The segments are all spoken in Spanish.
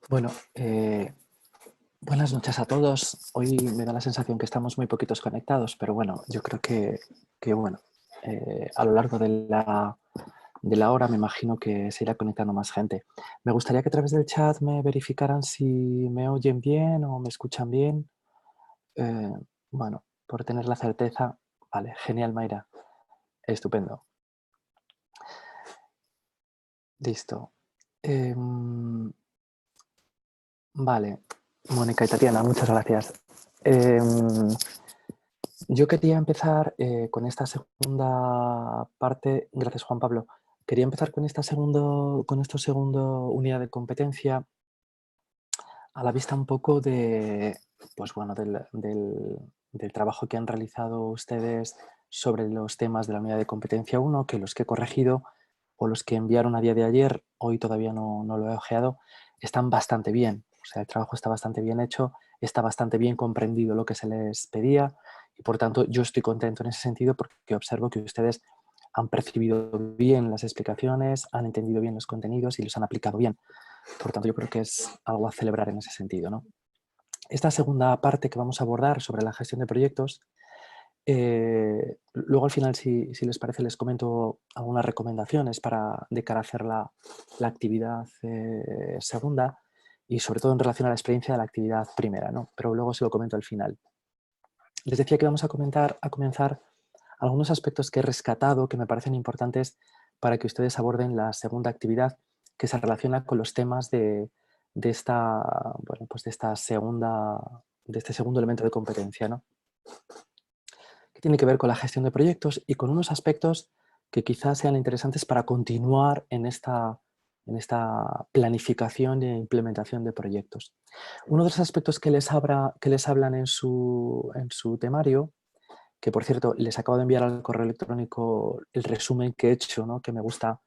Bueno, buenas noches a todos. Hoy me da la sensación que estamos muy poquitos conectados, pero bueno, yo creo que bueno, a lo largo de la hora me imagino que se irá conectando más gente. Me gustaría que a través del chat me verificaran si me oyen bien o me escuchan bien. Eh, bueno, por tener la certeza. Vale, genial, Mayra. Estupendo. Listo. Vale, Mónica y Tatiana, muchas gracias. Yo quería empezar con esta segunda parte, gracias Juan Pablo, quería empezar con esta segunda unidad de competencia a la vista un poco de, pues bueno, del trabajo que han realizado ustedes sobre los temas de la unidad de competencia 1, que los que he corregido o los que enviaron a día de ayer, hoy todavía no lo he ojeado, están bastante bien. O sea, el trabajo está bastante bien hecho, está bastante bien comprendido lo que se les pedía y por tanto yo estoy contento en ese sentido porque observo que ustedes han percibido bien las explicaciones, han entendido bien los contenidos y los han aplicado bien. Por tanto, yo creo que es algo a celebrar en ese sentido, ¿no? Esta segunda parte que vamos a abordar sobre la gestión de proyectos, luego al final, si les parece, les comento algunas recomendaciones de cara a hacer la actividad segunda y sobre todo en relación a la experiencia de la actividad primera, ¿no? Pero luego se lo comento al final. Les decía que vamos a comenzar algunos aspectos que he rescatado que me parecen importantes para que ustedes aborden la segunda actividad que se relaciona con los temas de esta, bueno, pues de este segundo elemento de competencia, ¿no? Que tiene que ver con la gestión de proyectos y con unos aspectos que quizás sean interesantes para continuar en esta planificación e implementación de proyectos. Uno de los aspectos que les hablan en su temario, que por cierto les acabo de enviar al correo electrónico el resumen que he hecho, ¿no? Que me gusta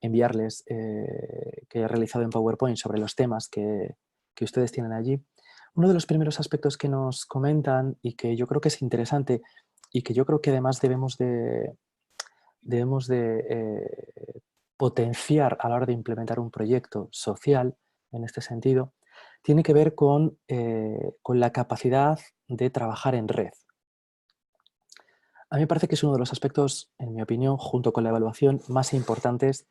enviarles, que he realizado en PowerPoint sobre los temas que ustedes tienen allí. Uno de los primeros aspectos que nos comentan y que yo creo que es interesante y que yo creo que además debemos de potenciar a la hora de implementar un proyecto social en este sentido, tiene que ver con la capacidad de trabajar en red. A mí me parece que es uno de los aspectos, en mi opinión, junto con la evaluación, más importantes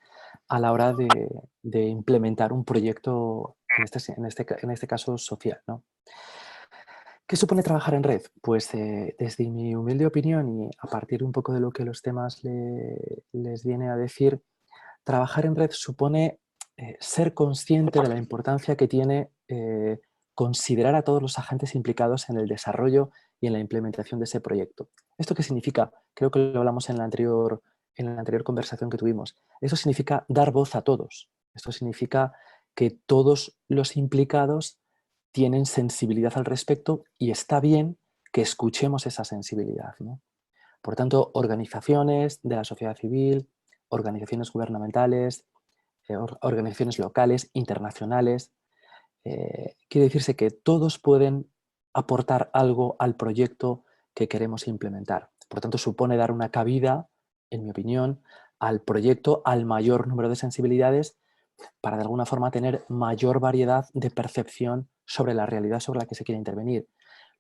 a la hora de implementar un proyecto, en este caso social, ¿no? ¿Qué supone trabajar en red? Pues desde mi humilde opinión y a partir un poco de lo que los temas les viene a decir, trabajar en red supone ser consciente de la importancia que tiene considerar a todos los agentes implicados en el desarrollo y en la implementación de ese proyecto. ¿Esto qué significa? Creo que lo hablamos en la anterior conversación que tuvimos. Eso significa dar voz a todos. Esto significa que todos los implicados tienen sensibilidad al respecto y está bien que escuchemos esa sensibilidad, ¿no? Por tanto, organizaciones de la sociedad civil, organizaciones gubernamentales, organizaciones locales, internacionales. Quiere decirse que todos pueden aportar algo al proyecto que queremos implementar. Por tanto, supone dar una cabida, en mi opinión, al proyecto, al mayor número de sensibilidades para de alguna forma tener mayor variedad de percepción sobre la realidad sobre la que se quiere intervenir.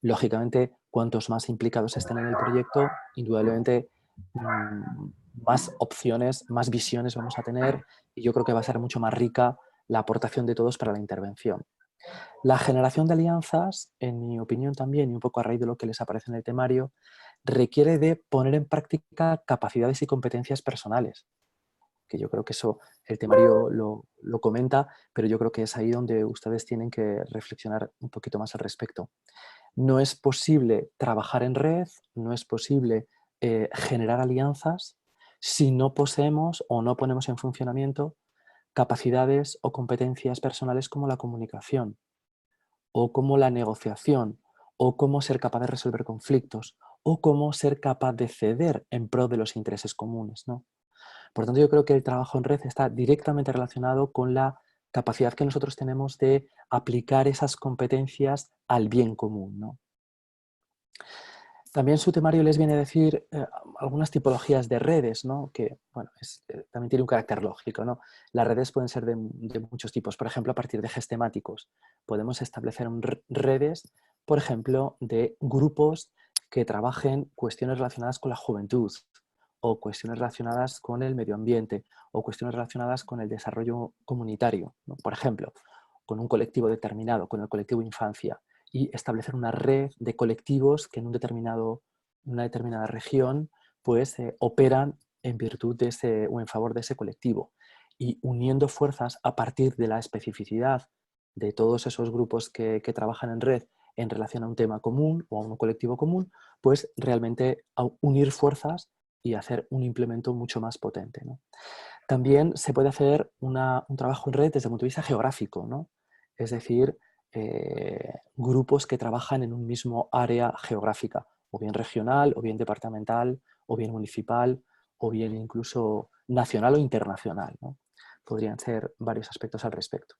Lógicamente, cuantos más implicados estén en el proyecto, indudablemente mm, más opciones, más visiones vamos a tener y yo creo que va a ser mucho más rica la aportación de todos para la intervención. La generación de alianzas, en mi opinión también, y un poco a raíz de lo que les aparece en el temario, requiere de poner en práctica capacidades y competencias personales, que yo creo que eso el temario lo comenta, pero yo creo que es ahí donde ustedes tienen que reflexionar un poquito más al respecto. No es posible trabajar en red, no es posible generar alianzas si no poseemos o no ponemos en funcionamiento capacidades o competencias personales como la comunicación o como la negociación o cómo ser capaz de resolver conflictos o cómo ser capaz de ceder en pro de los intereses comunes, ¿no? Por tanto, yo creo que el trabajo en red está directamente relacionado con la capacidad que nosotros tenemos de aplicar esas competencias al bien común, ¿no? También su temario les viene a decir algunas tipologías de redes, ¿no? Que bueno, también tiene un carácter lógico, ¿no? Las redes pueden ser de muchos tipos. Por ejemplo, a partir de ejes temáticos podemos establecer redes, por ejemplo, de grupos que trabajen cuestiones relacionadas con la juventud, o cuestiones relacionadas con el medio ambiente, o cuestiones relacionadas con el desarrollo comunitario, ¿no? Por ejemplo, con un colectivo determinado, con el colectivo infancia, y establecer una red de colectivos que en una determinada región pues, operan en virtud de ese, o en favor de ese colectivo, y uniendo fuerzas a partir de la especificidad de todos esos grupos que trabajan en red en relación a un tema común o a un colectivo común, pues realmente unir fuerzas y hacer un implemento mucho más potente, ¿no? También se puede hacer un trabajo en red desde el punto de vista geográfico, ¿no? Es decir, grupos que trabajan en un mismo área geográfica, o bien regional, o bien departamental, o bien municipal, o bien incluso nacional o internacional, ¿no? Podrían ser varios aspectos al respecto.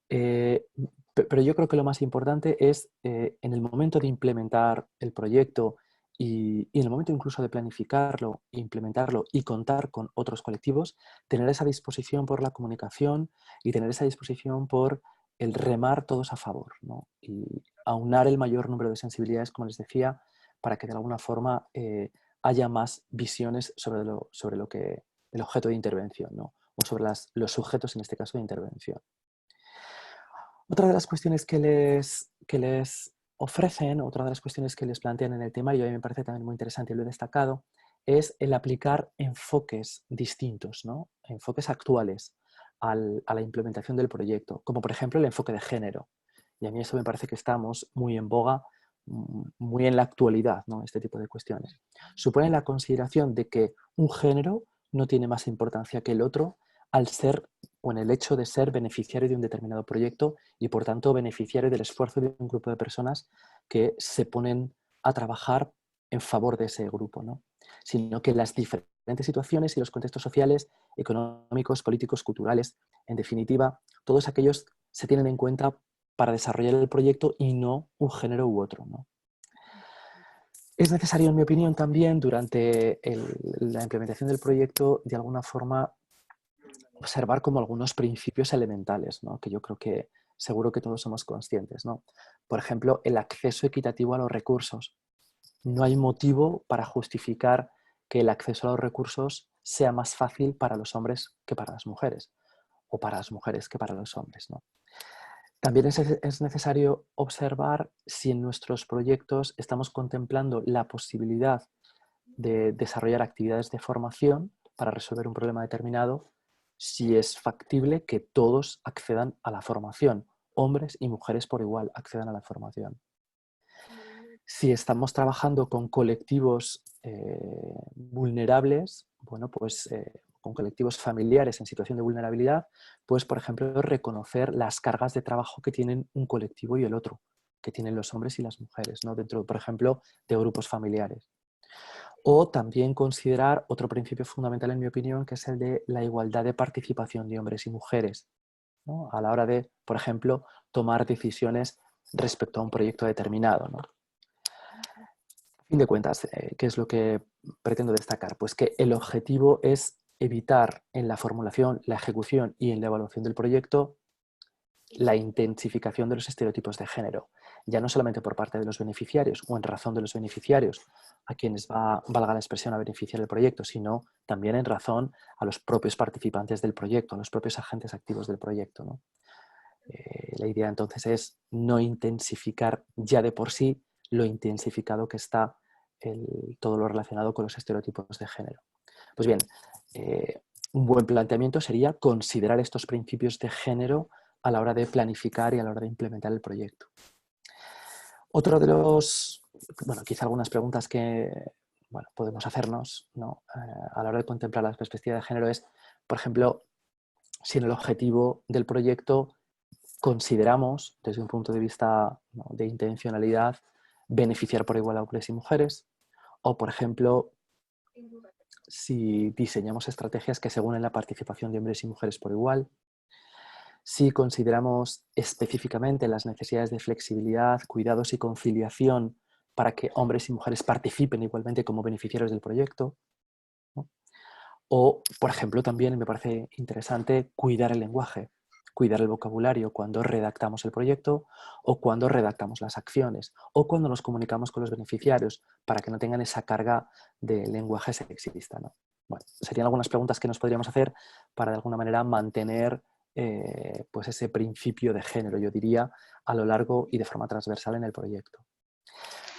Pero yo creo que lo más importante es en el momento de implementar el proyecto y en el momento incluso de planificarlo, implementarlo y contar con otros colectivos, tener esa disposición por la comunicación y tener esa disposición por el remar todos a favor, ¿no? Y aunar el mayor número de sensibilidades, como les decía, para que de alguna forma haya más visiones sobre lo que el objeto de intervención, ¿no? O sobre los sujetos, en este caso, de intervención. Otra de las cuestiones que les ofrecen, otra de las cuestiones que les plantean en el temario, y a mí me parece también muy interesante y lo he destacado, es el aplicar enfoques distintos, ¿no? Enfoques actuales a la implementación del proyecto, como por ejemplo el enfoque de género. Y a mí eso me parece que estamos muy en boga, muy en la actualidad, ¿no? Este tipo de cuestiones. Supone la consideración de que un género no tiene más importancia que el otro al ser o en el hecho de ser beneficiario de un determinado proyecto y por tanto beneficiario del esfuerzo de un grupo de personas que se ponen a trabajar en favor de ese grupo, ¿no? Sino que las diferentes situaciones y los contextos sociales, económicos, políticos, culturales, en definitiva, todos aquellos se tienen en cuenta para desarrollar el proyecto y no un género u otro, ¿no? Es necesario, en mi opinión, también durante la implementación del proyecto, de alguna forma, observar como algunos principios elementales, ¿no? Que yo creo que seguro que todos somos conscientes, ¿no? Por ejemplo, el acceso equitativo a los recursos. No hay motivo para justificar que el acceso a los recursos sea más fácil para los hombres que para las mujeres, o para las mujeres que para los hombres, ¿no? También es necesario observar si en nuestros proyectos estamos contemplando la posibilidad de desarrollar actividades de formación para resolver un problema determinado, si es factible que todos accedan a la formación, hombres y mujeres por igual accedan a la formación. Si estamos trabajando con colectivos vulnerables, bueno, pues con colectivos familiares en situación de vulnerabilidad, pues por ejemplo reconocer las cargas de trabajo que tienen un colectivo y el otro, que tienen los hombres y las mujeres, ¿no? Dentro, por ejemplo, de grupos familiares. O también considerar otro principio fundamental, en mi opinión, que es el de la igualdad de participación de hombres y mujeres, ¿no? A la hora de, por ejemplo, tomar decisiones respecto a un proyecto determinado, ¿no? A fin de cuentas, ¿qué es lo que pretendo destacar? Pues que el objetivo es evitar en la formulación, la ejecución y en la evaluación del proyecto la intensificación de los estereotipos de género, ya no solamente por parte de los beneficiarios o en razón de los beneficiarios a quienes va, valga la expresión, a beneficiar el proyecto, sino también en razón a los propios participantes del proyecto, a los propios agentes activos del proyecto, ¿no? La idea entonces es no intensificar ya de por sí lo intensificado que está todo lo relacionado con los estereotipos de género. Pues bien, un buen planteamiento sería considerar estos principios de género a la hora de planificar y a la hora de implementar el proyecto. Otro de los, bueno, quizá algunas preguntas que bueno, podemos hacernos, ¿no? A la hora de contemplar la perspectiva de género es, por ejemplo, si en el objetivo del proyecto consideramos, desde un punto de vista, ¿no?, de intencionalidad, beneficiar por igual a hombres y mujeres, o, por ejemplo, si diseñamos estrategias que aseguren la participación de hombres y mujeres por igual, si consideramos específicamente las necesidades de flexibilidad, cuidados y conciliación para que hombres y mujeres participen igualmente como beneficiarios del proyecto, ¿no? O, por ejemplo, también me parece interesante cuidar el lenguaje, cuidar el vocabulario cuando redactamos el proyecto o cuando redactamos las acciones o cuando nos comunicamos con los beneficiarios para que no tengan esa carga de lenguaje sexista, ¿no? Bueno, serían algunas preguntas que nos podríamos hacer para de alguna manera mantener pues ese principio de género, yo diría, a lo largo y de forma transversal en el proyecto.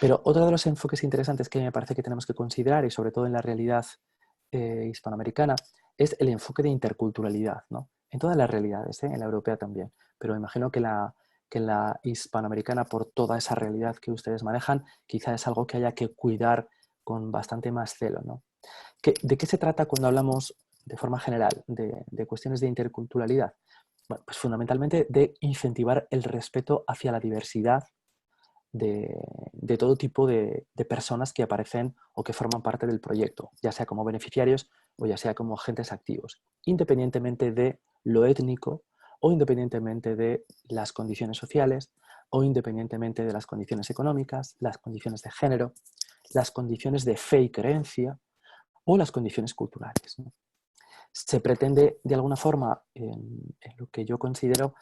Pero otro de los enfoques interesantes que me parece que tenemos que considerar, y sobre todo en la realidad hispanoamericana, es el enfoque de interculturalidad, ¿no? En todas las realidades, en la europea también, pero imagino que la hispanoamericana, por toda esa realidad que ustedes manejan, quizá es algo que haya que cuidar con bastante más celo, ¿no? ¿De qué se trata cuando hablamos de forma general de cuestiones de interculturalidad? Bueno, pues fundamentalmente de incentivar el respeto hacia la diversidad de todo tipo de personas que aparecen o que forman parte del proyecto, ya sea como beneficiarios o ya sea como agentes activos, independientemente de lo étnico o independientemente de las condiciones sociales o independientemente de las condiciones económicas, las condiciones de género, las condiciones de fe y creencia o las condiciones culturales, ¿no? Se pretende de alguna forma, en lo que yo considero,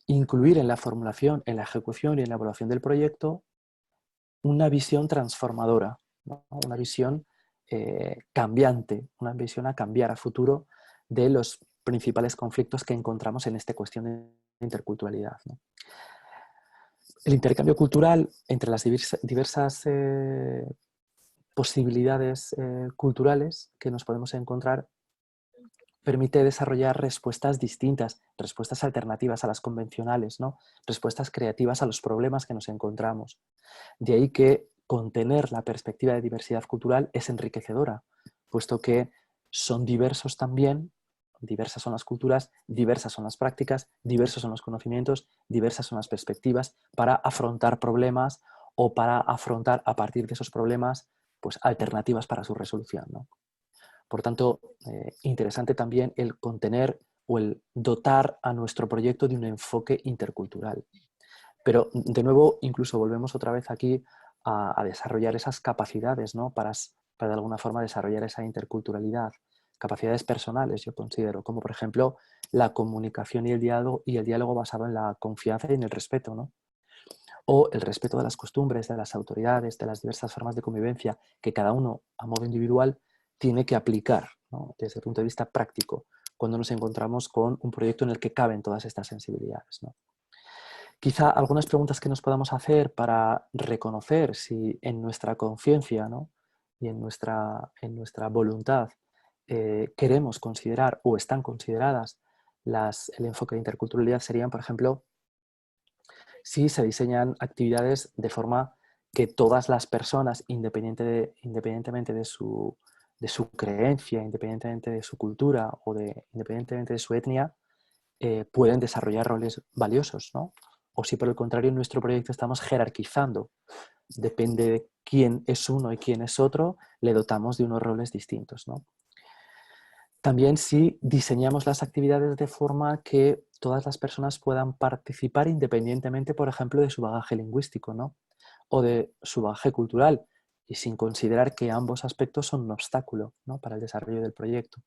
incluir en la formulación, en la ejecución y en la evaluación del proyecto una visión transformadora, ¿no? Una visión cambiante, una visión a cambiar a futuro de los principales conflictos que encontramos en esta cuestión de interculturalidad, ¿no? El intercambio cultural entre las diversas posibilidades culturales que nos podemos encontrar permite desarrollar respuestas distintas, respuestas alternativas a las convencionales, ¿no? Respuestas creativas a los problemas que nos encontramos. De ahí que contener la perspectiva de diversidad cultural es enriquecedora, puesto que son diversos también, diversas son las culturas, diversas son las prácticas, diversos son los conocimientos, diversas son las perspectivas para afrontar problemas o para afrontar a partir de esos problemas pues, alternativas para su resolución, ¿no? Por tanto, interesante también el contener o el dotar a nuestro proyecto de un enfoque intercultural. Pero, de nuevo, incluso volvemos otra vez aquí a desarrollar esas capacidades, ¿no? Para de alguna forma desarrollar esa interculturalidad. Capacidades personales, yo considero, como por ejemplo la comunicación y el diálogo basado en la confianza y en el respeto, ¿no? O el respeto de las costumbres, de las autoridades, de las diversas formas de convivencia que cada uno a modo individual tiene que aplicar, ¿no? Desde el punto de vista práctico, cuando nos encontramos con un proyecto en el que caben todas estas sensibilidades, ¿no? Quizá algunas preguntas que nos podamos hacer para reconocer si en nuestra conciencia, ¿no? Y en nuestra voluntad queremos considerar o están consideradas el enfoque de interculturalidad serían, por ejemplo, si se diseñan actividades de forma que todas las personas, independientemente de su creencia, independientemente de su cultura o independientemente de su etnia, pueden desarrollar roles valiosos, ¿no? O si por el contrario en nuestro proyecto estamos jerarquizando, depende de quién es uno y quién es otro, le dotamos de unos roles distintos, ¿no? También si diseñamos las actividades de forma que todas las personas puedan participar independientemente, por ejemplo, de su bagaje lingüístico, ¿no? O de su bagaje cultural, y sin considerar que ambos aspectos son un obstáculo, ¿no? Para el desarrollo del proyecto.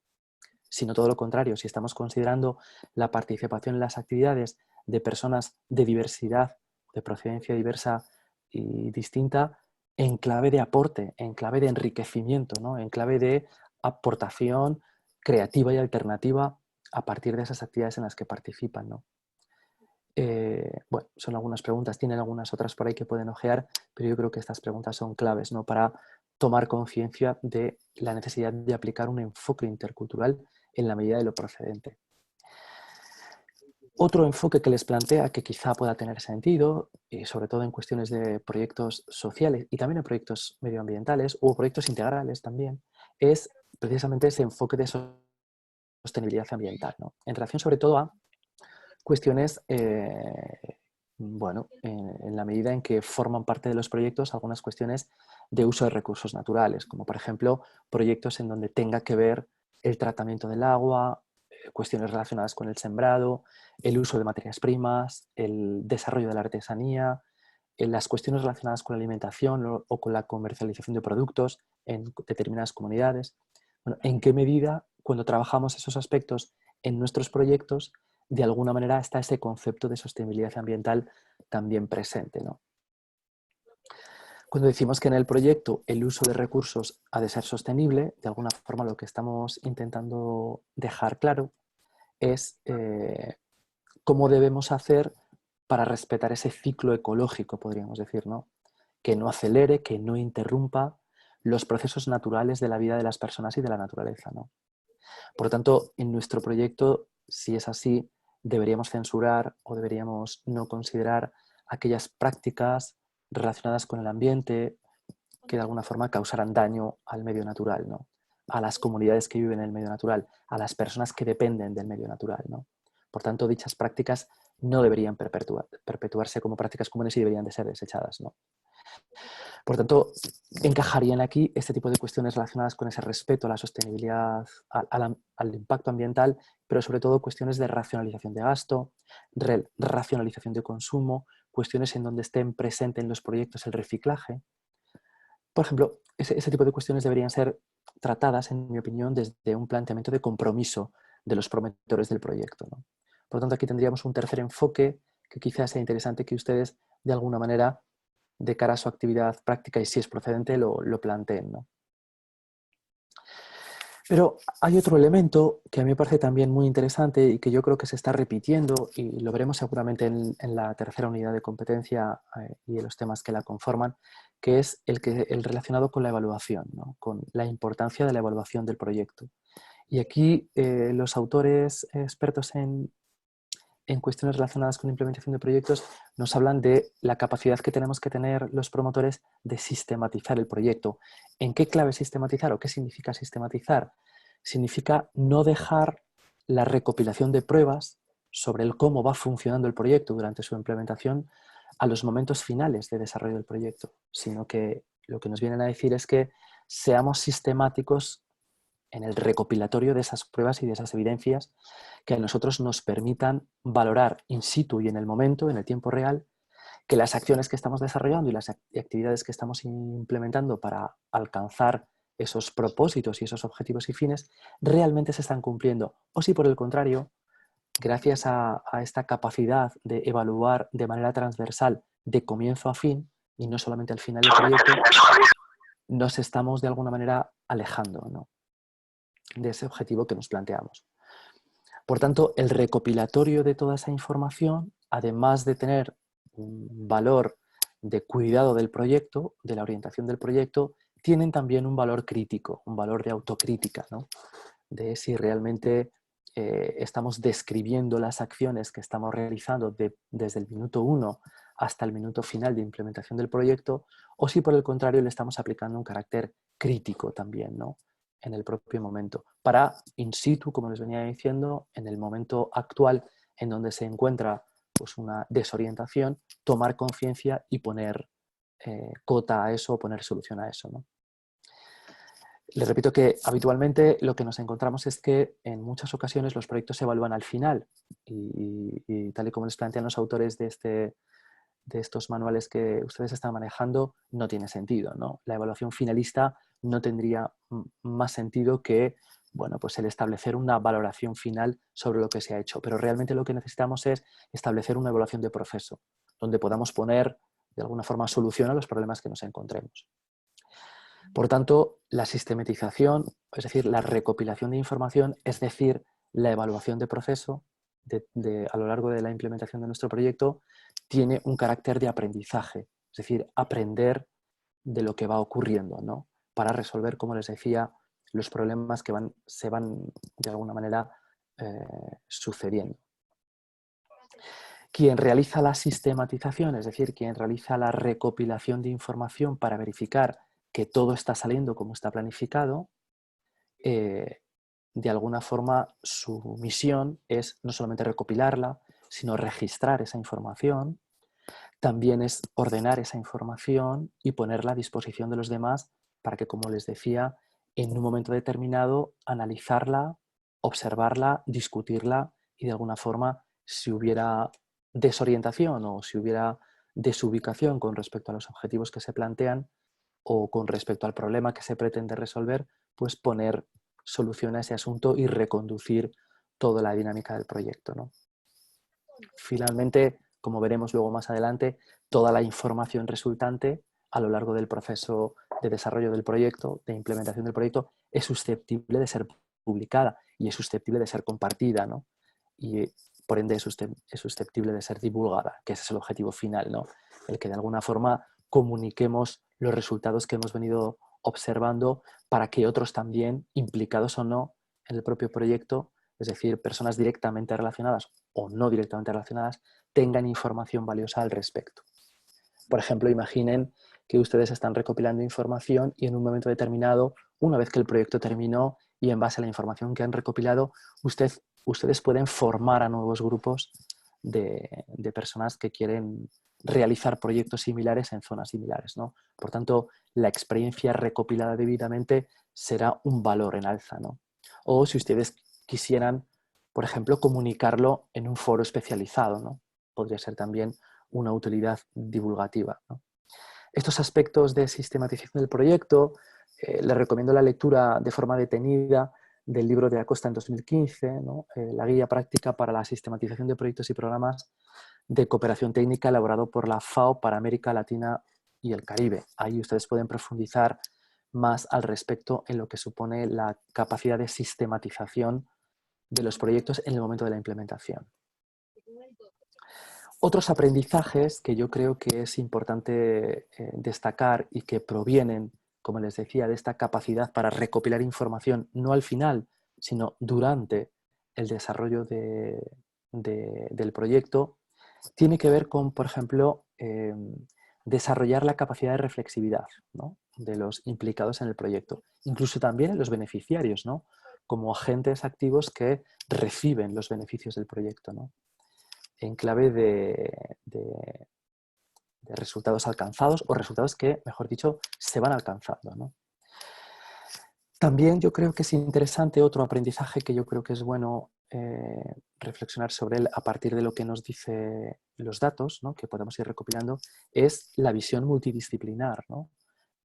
Sino todo lo contrario, si estamos considerando la participación en las actividades de personas de diversidad, de procedencia diversa y distinta, en clave de aporte, en clave de enriquecimiento, ¿no? En clave de aportación creativa y alternativa a partir de esas actividades en las que participan, ¿no? Bueno, son algunas preguntas, tienen algunas otras por ahí que pueden ojear, pero yo creo que estas preguntas son claves, ¿no? Para tomar conciencia de la necesidad de aplicar un enfoque intercultural en la medida de lo procedente. Otro enfoque que les plantea que quizá pueda tener sentido, y sobre todo en cuestiones de proyectos sociales y también en proyectos medioambientales o proyectos integrales también, es precisamente ese enfoque de sostenibilidad ambiental, ¿no? En relación sobre todo a cuestiones, bueno, en la medida en que forman parte de los proyectos algunas cuestiones de uso de recursos naturales, como por ejemplo proyectos en donde tenga que ver el tratamiento del agua, cuestiones relacionadas con el sembrado, el uso de materias primas, el desarrollo de la artesanía, en las cuestiones relacionadas con la alimentación o con la comercialización de productos en determinadas comunidades. Bueno, ¿en qué medida, cuando trabajamos esos aspectos en nuestros proyectos, de alguna manera está ese concepto de sostenibilidad ambiental también presente, ¿no? Cuando decimos que en el proyecto el uso de recursos ha de ser sostenible, de alguna forma lo que estamos intentando dejar claro es cómo debemos hacer para respetar ese ciclo ecológico, podríamos decir, ¿no? Que no acelere, que no interrumpa los procesos naturales de la vida de las personas y de la naturaleza, ¿no? Por lo tanto, en nuestro proyecto, si es así, deberíamos censurar o deberíamos no considerar aquellas prácticas relacionadas con el ambiente que de alguna forma causaran daño al medio natural, ¿no? A las comunidades que viven en el medio natural, a las personas que dependen del medio natural, ¿no? Por tanto, dichas prácticas no deberían perpetuarse como prácticas comunes y deberían de ser desechadas, ¿no? Por tanto, encajarían aquí este tipo de cuestiones relacionadas con ese respeto a la sostenibilidad, al impacto ambiental, pero sobre todo cuestiones de racionalización de gasto, racionalización de consumo, cuestiones en donde estén presentes en los proyectos el reciclaje. Por ejemplo, ese tipo de cuestiones deberían ser tratadas, en mi opinión, desde un planteamiento de compromiso de los promotores del proyecto, ¿no? Por lo tanto, aquí tendríamos un tercer enfoque que quizás sea interesante que ustedes, de alguna manera, de cara a su actividad práctica y si es procedente, lo planteen, ¿no? Pero hay otro elemento que a mí me parece también muy interesante y que yo creo que se está repitiendo y lo veremos seguramente en la tercera unidad de competencia y en los temas que la conforman, que es el relacionado con la evaluación, ¿no? Con la importancia de la evaluación del proyecto. Y aquí los autores expertos en cuestiones relacionadas con la implementación de proyectos nos hablan de la capacidad que tenemos que tener los promotores de sistematizar el proyecto. ¿En qué clave sistematizar o qué significa sistematizar? Significa no dejar la recopilación de pruebas sobre el cómo va funcionando el proyecto durante su implementación a los momentos finales de desarrollo del proyecto, sino que lo que nos vienen a decir es que seamos sistemáticos en el recopilatorio de esas pruebas y de esas evidencias que a nosotros nos permitan valorar in situ y en el momento, en el tiempo real, que las acciones que estamos desarrollando y las actividades que estamos implementando para alcanzar esos propósitos y esos objetivos y fines realmente se están cumpliendo. O si por el contrario, gracias a esta capacidad de evaluar de manera transversal de comienzo a fin y no solamente al final del proyecto, nos estamos de alguna manera alejando, ¿no?, de ese objetivo que nos planteamos. Por tanto, el recopilatorio de toda esa información, además de tener un valor de cuidado del proyecto, de la orientación del proyecto, tienen también un valor crítico, un valor de autocrítica, ¿no? De si realmente estamos describiendo las acciones que estamos realizando desde el minuto 1 hasta el minuto final de implementación del proyecto, o si por el contrario le estamos aplicando un carácter crítico también, ¿no?, en el propio momento, para in situ, como les venía diciendo, en el momento actual en donde se encuentra pues, una desorientación, tomar conciencia y poner cota a eso, poner solución a eso, ¿no? Les repito que habitualmente lo que nos encontramos es que en muchas ocasiones los proyectos se evalúan al final y tal y como les plantean los autores de estos manuales que ustedes están manejando, no tiene sentido, ¿no? La evaluación finalista no tendría más sentido que, bueno, pues el establecer una valoración final sobre lo que se ha hecho. Pero realmente lo que necesitamos es establecer una evaluación de proceso, donde podamos poner de alguna forma solución a los problemas que nos encontremos. Por tanto, la sistematización, es decir, la recopilación de información, es decir, la evaluación de proceso a lo largo de la implementación de nuestro proyecto, tiene un carácter de aprendizaje, es decir, aprender de lo que va ocurriendo, ¿no?, para resolver, como les decía, los problemas que se van de alguna manera sucediendo. Quien realiza la sistematización, es decir, quien realiza la recopilación de información para verificar que todo está saliendo como está planificado, de alguna forma su misión es no solamente recopilarla, sino registrar esa información, también es ordenar esa información y ponerla a disposición de los demás para que, como les decía, en un momento determinado analizarla, observarla, discutirla y de alguna forma, si hubiera desorientación o si hubiera desubicación con respecto a los objetivos que se plantean o con respecto al problema que se pretende resolver, pues poner solución a ese asunto y reconducir toda la dinámica del proyecto, ¿no? Finalmente, como veremos luego más adelante, toda la información resultante a lo largo del proceso de desarrollo del proyecto, de implementación del proyecto, es susceptible de ser publicada y es susceptible de ser compartida, ¿no? Y por ende es susceptible de ser divulgada, que ese es el objetivo final, ¿no? El que de alguna forma comuniquemos los resultados que hemos venido observando para que otros también, implicados o no en el propio proyecto, es decir, personas directamente relacionadas o no directamente relacionadas, tengan información valiosa al respecto. Por ejemplo, imaginen que ustedes están recopilando información y en un momento determinado, una vez que el proyecto terminó y en base a la información que han recopilado, ustedes pueden formar a nuevos grupos de personas que quieren realizar proyectos similares en zonas similares, ¿no? Por tanto, la experiencia recopilada debidamente será un valor en alza, ¿no? O si ustedes quisieran, por ejemplo, comunicarlo en un foro especializado, ¿no? Podría ser también una utilidad divulgativa, ¿no? Estos aspectos de sistematización del proyecto, les recomiendo la lectura de forma detenida del libro de Acosta en 2015, ¿no? La guía práctica para la sistematización de proyectos y programas de cooperación técnica elaborado por la FAO para América Latina y el Caribe. Ahí ustedes pueden profundizar más al respecto en lo que supone la capacidad de sistematización de los proyectos en el momento de la implementación. Otros aprendizajes que yo creo que es importante destacar y que provienen, como les decía, de esta capacidad para recopilar información, no al final, sino durante el desarrollo del proyecto, tiene que ver con, por ejemplo, desarrollar la capacidad de reflexividad, ¿no? De los implicados en el proyecto, incluso también en los beneficiarios, ¿no? Como agentes activos que reciben los beneficios del proyecto, ¿no? En clave de resultados alcanzados o resultados que, mejor dicho, se van alcanzando, ¿no? También yo creo que es interesante otro aprendizaje que yo creo que es bueno reflexionar sobre él a partir de lo que nos dice los datos, ¿no? Que podemos ir recopilando, es la visión multidisciplinar, ¿no?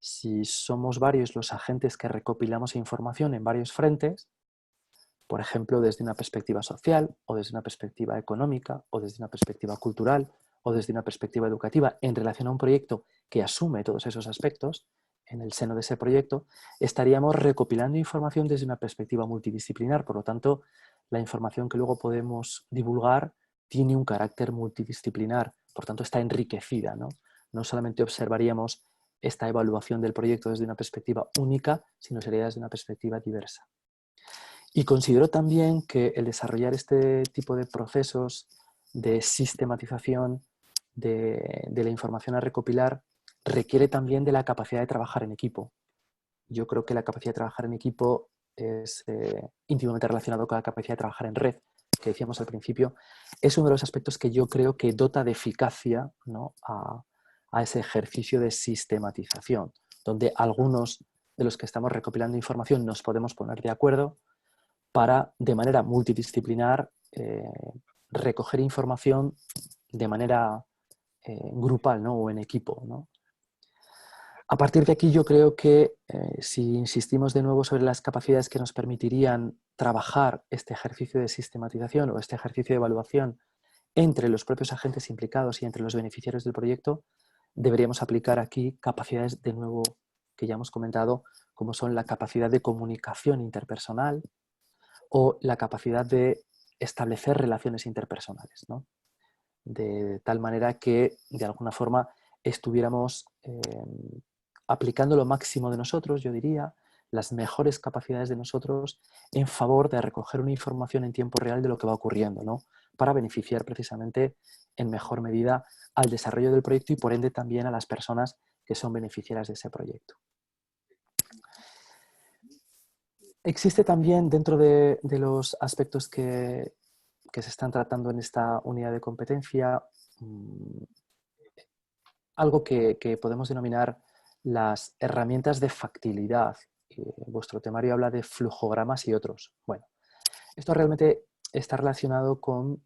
Si somos varios los agentes que recopilamos información en varios frentes, por ejemplo, desde una perspectiva social o desde una perspectiva económica o desde una perspectiva cultural o desde una perspectiva educativa en relación a un proyecto que asume todos esos aspectos, en el seno de ese proyecto, estaríamos recopilando información desde una perspectiva multidisciplinar. Por lo tanto, la información que luego podemos divulgar tiene un carácter multidisciplinar, por tanto está enriquecida, ¿no? No solamente observaríamos esta evaluación del proyecto desde una perspectiva única, sino sería desde una perspectiva diversa. Y considero también que el desarrollar este tipo de procesos de sistematización de la información a recopilar requiere también de la capacidad de trabajar en equipo. Yo creo que la capacidad de trabajar en equipo es íntimamente relacionado con la capacidad de trabajar en red, que decíamos al principio. Es uno de los aspectos que yo creo que dota de eficacia, ¿no? a ese ejercicio de sistematización, donde algunos de los que estamos recopilando información nos podemos poner de acuerdo para, de manera multidisciplinar, recoger información de manera grupal, ¿no? O en equipo, ¿no? A partir de aquí yo creo que si insistimos de nuevo sobre las capacidades que nos permitirían trabajar este ejercicio de sistematización o este ejercicio de evaluación entre los propios agentes implicados y entre los beneficiarios del proyecto, deberíamos aplicar aquí capacidades de nuevo que ya hemos comentado, como son la capacidad de comunicación interpersonal o la capacidad de establecer relaciones interpersonales, ¿no? De tal manera que de alguna forma estuviéramos aplicando lo máximo de nosotros, yo diría, las mejores capacidades de nosotros en favor de recoger una información en tiempo real de lo que va ocurriendo, ¿no? Para beneficiar precisamente en mejor medida al desarrollo del proyecto y por ende también a las personas que son beneficiarias de ese proyecto. Existe también dentro de los aspectos que se están tratando en esta unidad de competencia algo que podemos denominar las herramientas de factibilidad. Vuestro temario habla de flujogramas y otros. Bueno, esto realmente está relacionado con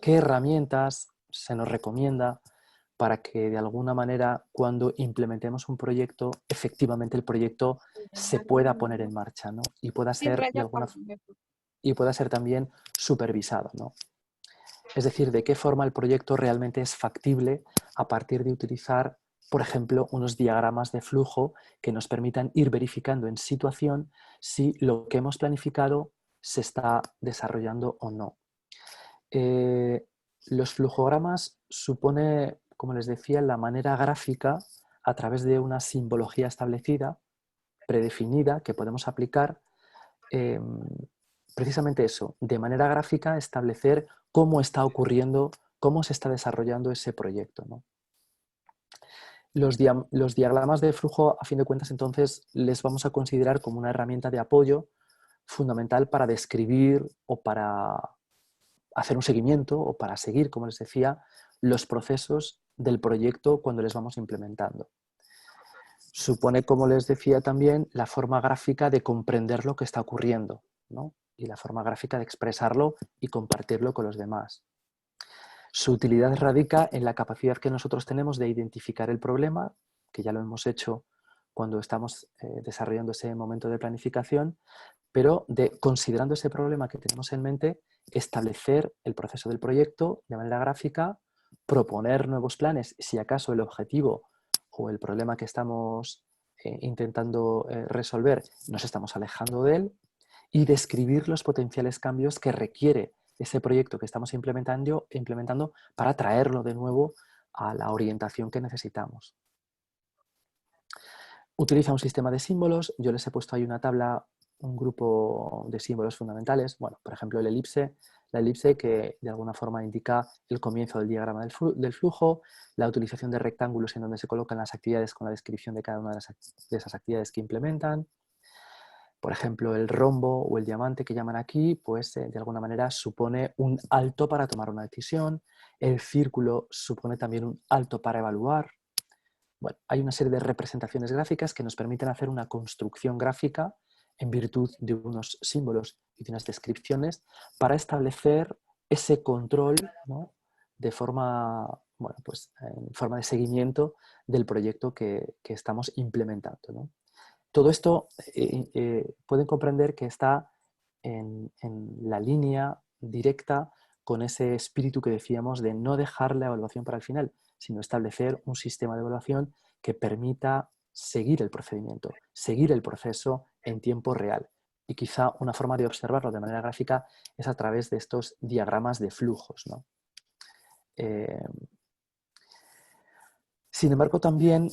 qué herramientas se nos recomienda para que de alguna manera cuando implementemos un proyecto, efectivamente el proyecto se pueda poner en marcha, ¿no? Y pueda ser y pueda ser también supervisado, ¿no? Es decir, de qué forma el proyecto realmente es factible a partir de utilizar, por ejemplo, unos diagramas de flujo que nos permitan ir verificando en situación si lo que hemos planificado se está desarrollando o no. Los flujogramas supone, como les decía, la manera gráfica a través de una simbología establecida, predefinida, que podemos aplicar precisamente eso, de manera gráfica establecer cómo está ocurriendo, cómo se está desarrollando ese proyecto, ¿no? Los diagramas de flujo, a fin de cuentas, entonces, les vamos a considerar como una herramienta de apoyo fundamental para describir o para hacer un seguimiento o para seguir, como les decía, los procesos del proyecto cuando les vamos implementando. Supone, como les decía también, la forma gráfica de comprender lo que está ocurriendo, ¿no? Y la forma gráfica de expresarlo y compartirlo con los demás. Su utilidad radica en la capacidad que nosotros tenemos de identificar el problema, que ya lo hemos hecho cuando estamos desarrollando ese momento de planificación, pero considerando ese problema que tenemos en mente, establecer el proceso del proyecto de manera gráfica, proponer nuevos planes si acaso el objetivo o el problema que estamos intentando resolver nos estamos alejando de él, y describir los potenciales cambios que requiere ese proyecto que estamos implementando para traerlo de nuevo a la orientación que necesitamos. Utiliza un sistema de símbolos. Yo les he puesto ahí una tabla, un grupo de símbolos fundamentales. Bueno, por ejemplo, la elipse que de alguna forma indica el comienzo del diagrama del flujo, la utilización de rectángulos en donde se colocan las actividades con la descripción de cada una de esas actividades que implementan. Por ejemplo, el rombo o el diamante que llaman aquí, pues de alguna manera supone un alto para tomar una decisión. El círculo supone también un alto para evaluar. Bueno, hay una serie de representaciones gráficas que nos permiten hacer una construcción gráfica en virtud de unos símbolos y de unas descripciones para establecer ese control, ¿no? De forma, bueno, pues, en forma de seguimiento del proyecto que estamos implementando, ¿no? Todo esto pueden comprender que está en la línea directa con ese espíritu que decíamos de no dejar la evaluación para el final, sino establecer un sistema de evaluación que permita seguir el procedimiento, seguir el proceso en tiempo real. Y quizá una forma de observarlo de manera gráfica es a través de estos diagramas de flujos, ¿no? Sin embargo, también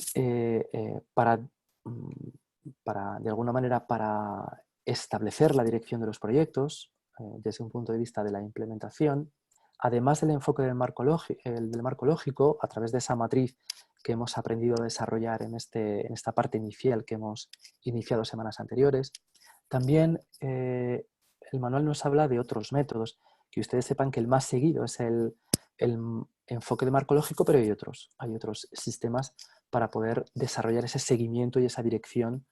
de alguna manera, para establecer la dirección de los proyectos, desde un punto de vista de la implementación, además del enfoque del marco lógico, a través de esa matriz que hemos aprendido a desarrollar en esta parte inicial que hemos iniciado semanas anteriores, también el manual nos habla de otros métodos, que ustedes sepan que el más seguido es el enfoque de marco lógico, pero hay otros sistemas para poder desarrollar ese seguimiento y esa dirección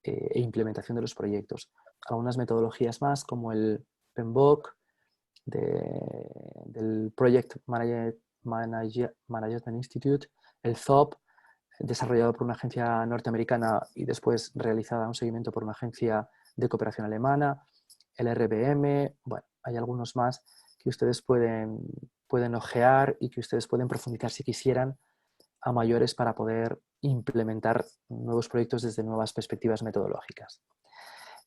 e implementación de los proyectos. Algunas metodologías más, como el PMBOK del Project Management Institute, el THOP, desarrollado por una agencia norteamericana y después realizada un seguimiento por una agencia de cooperación alemana, el RBM, bueno, hay algunos más que ustedes pueden ojear y que ustedes pueden profundizar si quisieran a mayores para poder implementar nuevos proyectos desde nuevas perspectivas metodológicas.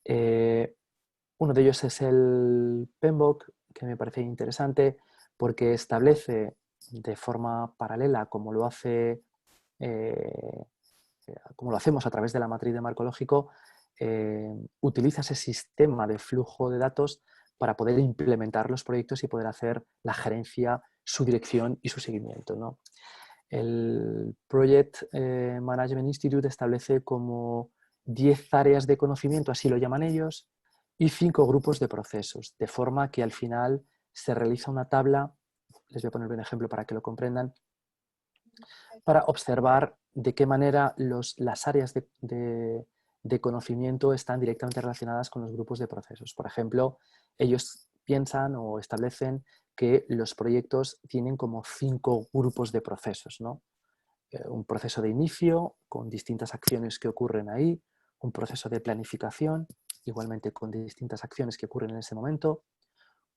Uno de ellos es el PMBOK, que me parece interesante porque establece de forma paralela, como lo hacemos a través de la matriz de marco lógico, utiliza ese sistema de flujo de datos para poder implementar los proyectos y poder hacer la gerencia, su dirección y su seguimiento, ¿no? El Project Management Institute establece como 10 áreas de conocimiento, así lo llaman ellos, y 5 grupos de procesos, de forma que al final se realiza una tabla, les voy a poner un ejemplo para que lo comprendan, para observar de qué manera las áreas de conocimiento están directamente relacionadas con los grupos de procesos. Por ejemplo, ellos piensan o establecen que los proyectos tienen como 5 grupos de procesos, ¿no? Un proceso de inicio con distintas acciones que ocurren ahí, un proceso de planificación, igualmente con distintas acciones que ocurren en ese momento,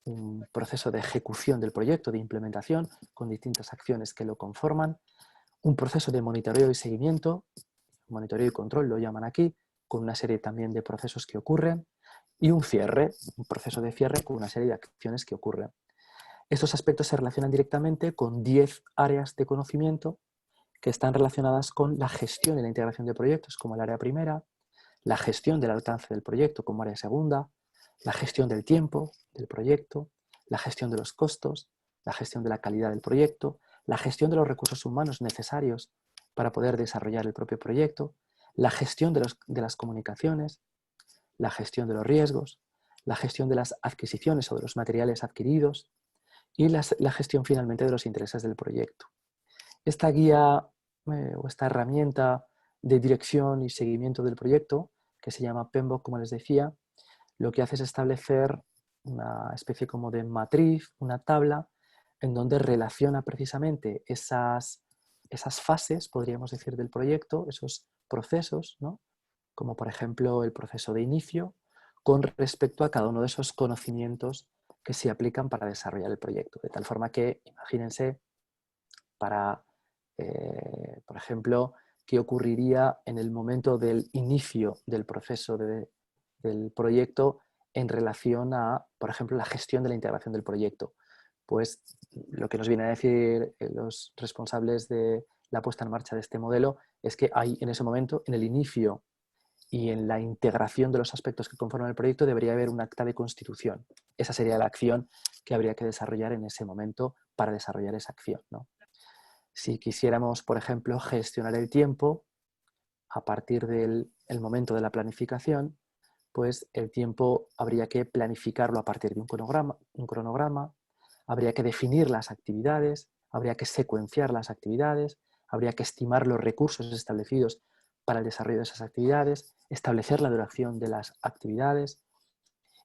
un proceso de ejecución del proyecto, de implementación, con distintas acciones que lo conforman, un proceso de monitoreo y seguimiento, monitoreo y control lo llaman aquí, con una serie también de procesos que ocurren, y un cierre, un proceso de cierre con una serie de acciones que ocurren. Estos aspectos se relacionan directamente con 10 áreas de conocimiento que están relacionadas con la gestión y la integración de proyectos como el área primera, la gestión del alcance del proyecto como área segunda, la gestión del tiempo del proyecto, la gestión de los costos, la gestión de la calidad del proyecto, la gestión de los recursos humanos necesarios para poder desarrollar el propio proyecto, la gestión de las comunicaciones, la gestión de los riesgos, la gestión de las adquisiciones o de los materiales adquiridos y la gestión finalmente de los intereses del proyecto. Esta guía o esta herramienta de dirección y seguimiento del proyecto, que se llama PMBOK, como les decía, lo que hace es establecer una especie como de matriz, una tabla, en donde relaciona precisamente esas fases, podríamos decir, del proyecto, esos procesos, ¿no? Como por ejemplo el proceso de inicio, con respecto a cada uno de esos conocimientos que se aplican para desarrollar el proyecto. De tal forma que, imagínense, para, por ejemplo, qué ocurriría en el momento del inicio del proceso del proyecto en relación a, por ejemplo, la gestión de la integración del proyecto. Pues lo que nos vienen a decir los responsables de la puesta en marcha de este modelo es que hay en ese momento, en el inicio y en la integración de los aspectos que conforman el proyecto, debería haber un acta de constitución. Esa sería la acción que habría que desarrollar en ese momento para desarrollar esa acción, ¿no? Si quisiéramos, por ejemplo, gestionar el tiempo a partir del momento de la planificación, pues el tiempo habría que planificarlo a partir de un cronograma, habría que definir las actividades, habría que secuenciar las actividades, habría que estimar los recursos establecidos para el desarrollo de esas actividades, establecer la duración de las actividades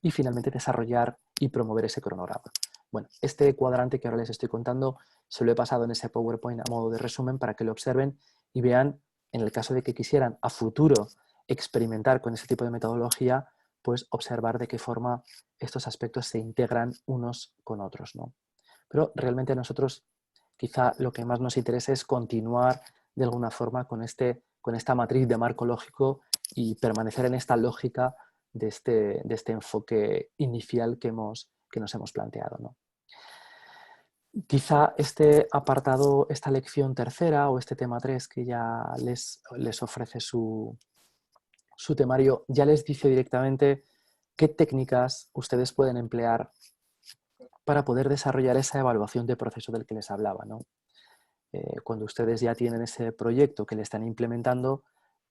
y finalmente desarrollar y promover ese cronograma. Bueno, este cuadrante que ahora les estoy contando se lo he pasado en ese PowerPoint a modo de resumen para que lo observen y vean, en el caso de que quisieran a futuro experimentar con ese tipo de metodología, pues observar de qué forma estos aspectos se integran unos con otros, ¿no? Pero realmente a nosotros quizá lo que más nos interesa es continuar de alguna forma con esta matriz de marco lógico y permanecer en esta lógica de este enfoque inicial que nos hemos planteado, ¿no? Quizá este apartado, esta lección tercera o este tema 3 que ya les ofrece su temario, ya les dice directamente qué técnicas ustedes pueden emplear para poder desarrollar esa evaluación de proceso del que les hablaba, ¿no? Cuando ustedes ya tienen ese proyecto que le están implementando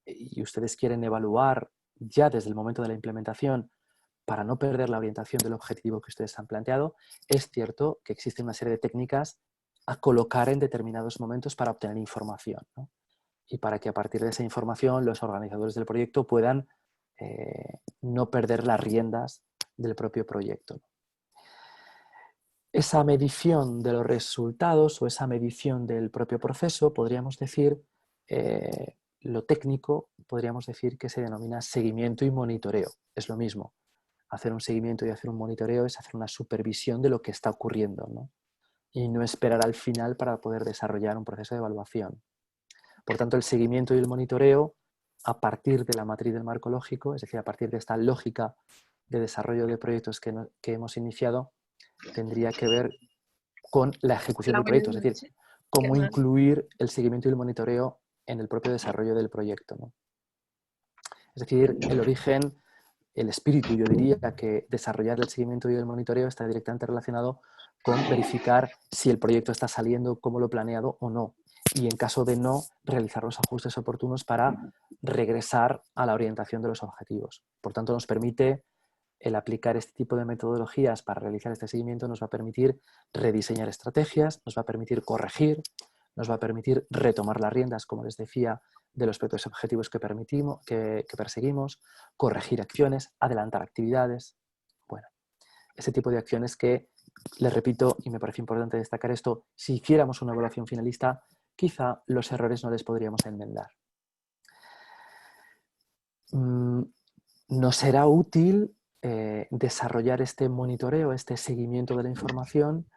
y ustedes quieren evaluar ya desde el momento de la implementación para no perder la orientación del objetivo que ustedes han planteado, es cierto que existe una serie de técnicas a colocar en determinados momentos para obtener información, ¿no? Y para que a partir de esa información los organizadores del proyecto puedan no perder las riendas del propio proyecto. Esa medición de los resultados o esa medición del propio proceso, podríamos decir, lo técnico, podríamos decir que se denomina seguimiento y monitoreo. Es lo mismo. Hacer un seguimiento y hacer un monitoreo es hacer una supervisión de lo que está ocurriendo, ¿no? Y no esperar al final para poder desarrollar un proceso de evaluación. Por tanto, el seguimiento y el monitoreo, a partir de la matriz del marco lógico, es decir, a partir de esta lógica de desarrollo de proyectos que hemos iniciado, tendría que ver con la ejecución Hola, del buenas proyecto, es decir, noches. ¿Qué cómo más? incluir el seguimiento y el monitoreo en el propio desarrollo del proyecto, ¿no? Es decir, el origen, el espíritu, yo diría que desarrollar el seguimiento y el monitoreo está directamente relacionado con verificar si el proyecto está saliendo como lo planeado o no. Y en caso de no, realizar los ajustes oportunos para regresar a la orientación de los objetivos. Por tanto, nos permite el aplicar este tipo de metodologías para realizar este seguimiento, nos va a permitir rediseñar estrategias, nos va a permitir corregir, nos va a permitir retomar las riendas, como les decía, de los propios objetivos que perseguimos, corregir acciones, adelantar actividades. Bueno, ese tipo de acciones que les repito, y me parece importante destacar esto, si hiciéramos una evaluación finalista, quizá los errores no les podríamos enmendar. Nos será útil desarrollar este monitoreo, este seguimiento de la información,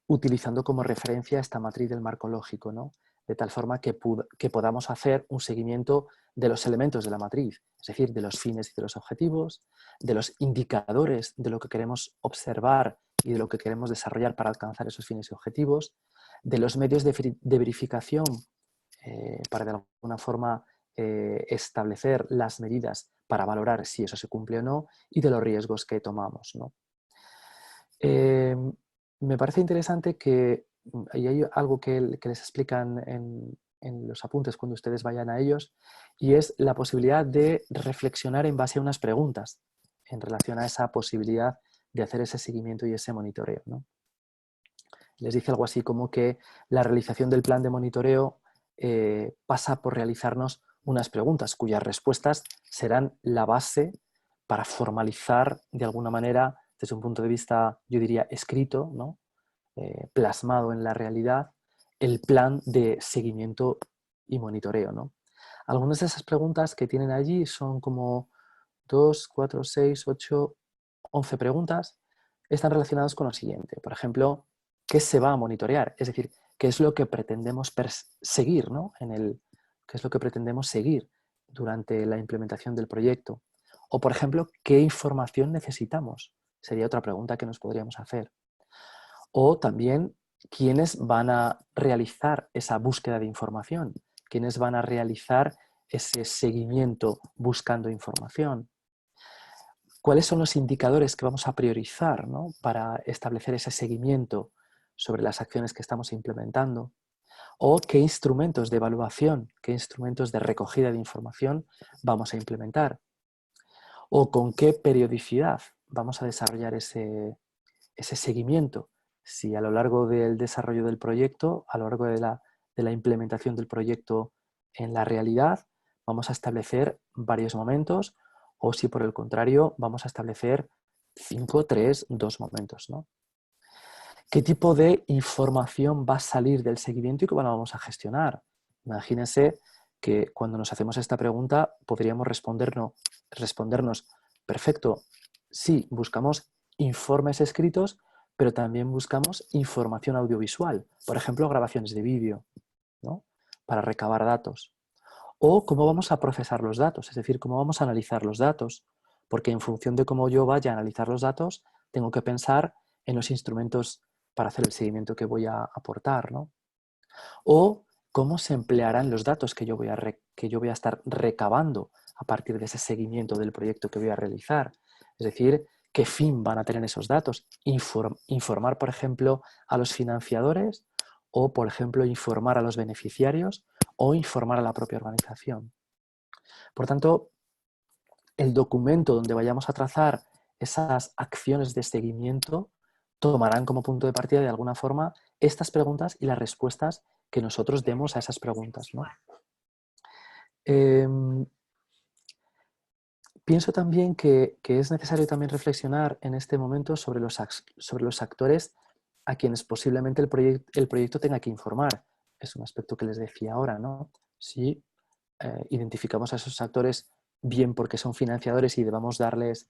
utilizando como referencia esta matriz del marco lógico, ¿no? De tal forma que podamos hacer un seguimiento de los elementos de la matriz, es decir, de los fines y de los objetivos, de los indicadores de lo que queremos observar y de lo que queremos desarrollar para alcanzar esos fines y objetivos, de los medios de verificación para de alguna forma establecer las medidas para valorar si eso se cumple o no, y de los riesgos que tomamos, ¿no? Me parece interesante que, y hay algo que les explican en los apuntes cuando ustedes vayan a ellos, y es la posibilidad de reflexionar en base a unas preguntas en relación a esa posibilidad de hacer ese seguimiento y ese monitoreo, ¿no? Les dice algo así como que la realización del plan de monitoreo pasa por realizarnos unas preguntas cuyas respuestas serán la base para formalizar de alguna manera, desde un punto de vista, yo diría, escrito, ¿no? Plasmado en la realidad, el plan de seguimiento y monitoreo, ¿no? Algunas de esas preguntas que tienen allí son como 2, 4, 6, 8, 11 preguntas, están relacionadas con lo siguiente. Por ejemplo, ¿qué se va a monitorear? Es decir, ¿qué es lo que pretendemos seguir, ¿no? ¿Qué es lo que pretendemos seguir durante la implementación del proyecto? O, por ejemplo, ¿qué información necesitamos? Sería otra pregunta que nos podríamos hacer. O también, ¿quiénes van a realizar esa búsqueda de información? ¿Quiénes van a realizar ese seguimiento buscando información? ¿Cuáles son los indicadores que vamos a priorizar, ¿no? Para establecer ese seguimiento sobre las acciones que estamos implementando? ¿O qué instrumentos de evaluación, qué instrumentos de recogida de información vamos a implementar? ¿O con qué periodicidad vamos a desarrollar ese seguimiento? Si a lo largo del desarrollo del proyecto, a lo largo de la implementación del proyecto en la realidad, vamos a establecer varios momentos, o si por el contrario vamos a establecer 5, 3, 2 momentos, ¿no? ¿Qué tipo de información va a salir del seguimiento y cómo la vamos a gestionar? Imagínense que cuando nos hacemos esta pregunta podríamos respondernos, perfecto, sí, buscamos informes escritos, pero también buscamos información audiovisual, por ejemplo, grabaciones de vídeo, ¿no? Para recabar datos. O cómo vamos a procesar los datos, es decir, cómo vamos a analizar los datos, porque en función de cómo yo vaya a analizar los datos, tengo que pensar en los instrumentos para hacer el seguimiento que voy a aportar, ¿no? O cómo se emplearán los datos que yo voy a estar recabando a partir de ese seguimiento del proyecto que voy a realizar. Es decir, qué fin van a tener esos datos. Informar, por ejemplo, a los financiadores, o, por ejemplo, informar a los beneficiarios, o informar a la propia organización. Por tanto, el documento donde vayamos a trazar esas acciones de seguimiento tomarán como punto de partida, de alguna forma, estas preguntas y las respuestas que nosotros demos a esas preguntas, ¿no? Pienso también que es necesario también reflexionar en este momento sobre los actores a quienes posiblemente el proyecto tenga que informar. Es un aspecto que les decía ahora, ¿no? Si identificamos a esos actores bien porque son financiadores y debamos darles,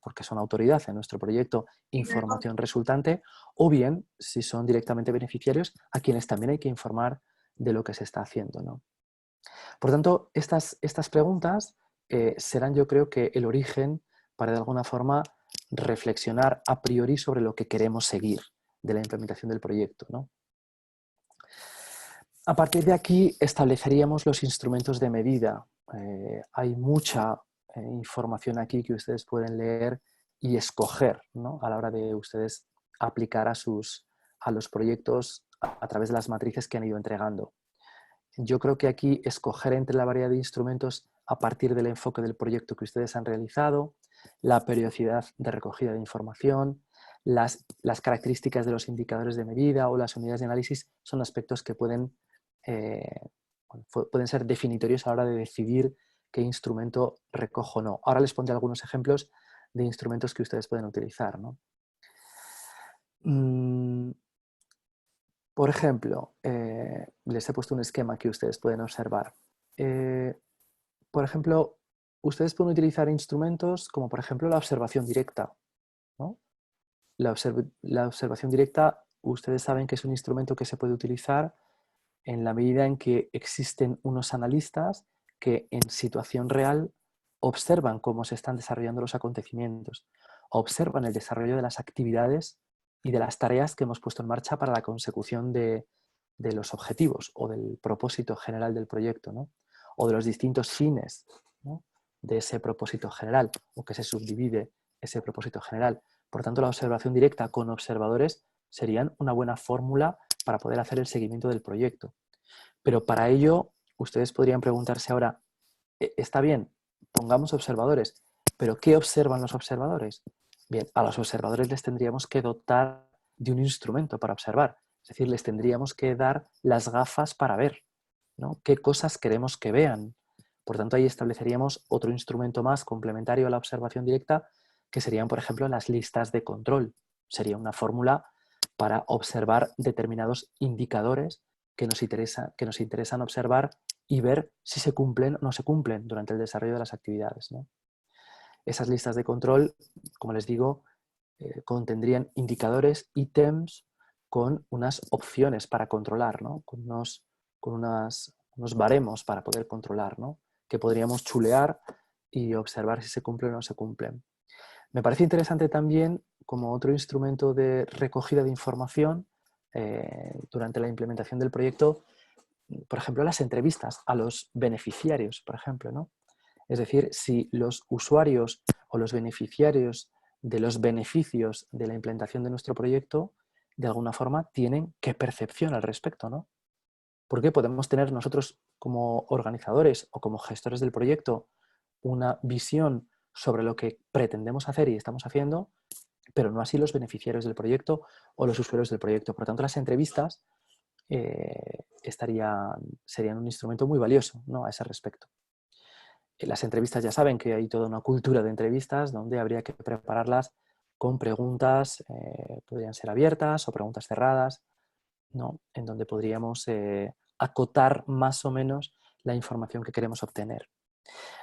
porque son autoridad en nuestro proyecto, información resultante, o bien si son directamente beneficiarios a quienes también hay que informar de lo que se está haciendo, ¿no? Por tanto, estas preguntas serán, yo creo, que el origen para de alguna forma reflexionar a priori sobre lo que queremos seguir de la implementación del proyecto, ¿no? A partir de aquí estableceríamos los instrumentos de medida. Hay mucha información aquí que ustedes pueden leer y escoger, ¿no? A la hora de ustedes aplicar a los proyectos a través de las matrices que han ido entregando. Yo creo que aquí escoger entre la variedad de instrumentos a partir del enfoque del proyecto que ustedes han realizado, la periodicidad de recogida de información, las características de los indicadores de medida o las unidades de análisis son aspectos que pueden ser definitorios a la hora de decidir qué instrumento recojo o no. Ahora les pondré algunos ejemplos de instrumentos que ustedes pueden utilizar, ¿no? Mm, por ejemplo, les he puesto un esquema que ustedes pueden observar. Por ejemplo, ustedes pueden utilizar instrumentos como, por ejemplo, la observación directa, ¿no? La observación directa, ustedes saben que es un instrumento que se puede utilizar en la medida en que existen unos analistas que en situación real observan cómo se están desarrollando los acontecimientos, observan el desarrollo de las actividades y de las tareas que hemos puesto en marcha para la consecución de los objetivos o del propósito general del proyecto, ¿no? O de los distintos fines, ¿no?, de ese propósito general, o que se subdivide ese propósito general. Por tanto, la observación directa con observadores serían una buena fórmula para poder hacer el seguimiento del proyecto. Pero para ello, ustedes podrían preguntarse ahora, está bien, pongamos observadores, pero ¿qué observan los observadores? Bien, a los observadores les tendríamos que dotar de un instrumento para observar, es decir, les tendríamos que dar las gafas para ver, ¿no? ¿Qué cosas queremos que vean? Por tanto, ahí estableceríamos otro instrumento más complementario a la observación directa, que serían, por ejemplo, las listas de control. Sería una fórmula para observar determinados indicadores que nos interesan observar y ver si se cumplen o no se cumplen durante el desarrollo de las actividades, ¿no? Esas listas de control, como les digo, contendrían indicadores, ítems, con unas opciones para controlar, ¿no? Unos baremos para poder controlar, ¿no?, que podríamos chulear y observar si se cumplen o no se cumplen. Me parece interesante también, como otro instrumento de recogida de información durante la implementación del proyecto, por ejemplo, las entrevistas a los beneficiarios, por ejemplo, ¿no? Es decir, si los usuarios o los beneficiarios de los beneficios de la implementación de nuestro proyecto, de alguna forma, tienen qué percepción al respecto, ¿no? Porque podemos tener nosotros como organizadores o como gestores del proyecto una visión sobre lo que pretendemos hacer y estamos haciendo, pero no así los beneficiarios del proyecto o los usuarios del proyecto. Por lo tanto, las entrevistas serían un instrumento muy valioso, ¿no?, a ese respecto. Las entrevistas, ya saben que hay toda una cultura de entrevistas donde habría que prepararlas con preguntas, podrían ser abiertas o preguntas cerradas, ¿no?, en donde podríamos acotar más o menos la información que queremos obtener.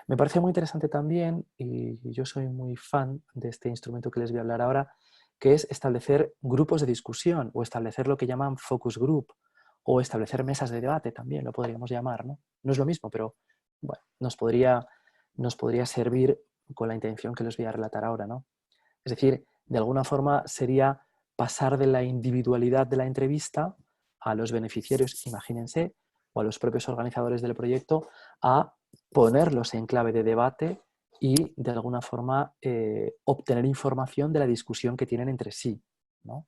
Me parece muy interesante también, y yo soy muy fan de este instrumento que les voy a hablar ahora, que es establecer grupos de discusión o establecer lo que llaman focus group o establecer mesas de debate también, lo podríamos llamar, ¿no? No es lo mismo, pero bueno, nos podría servir con la intención que les voy a relatar ahora, ¿no? Es decir, de alguna forma sería pasar de la individualidad de la entrevista a los beneficiarios, imagínense, o a los propios organizadores del proyecto, a ponerlos en clave de debate y de alguna forma obtener información de la discusión que tienen entre sí, ¿no?,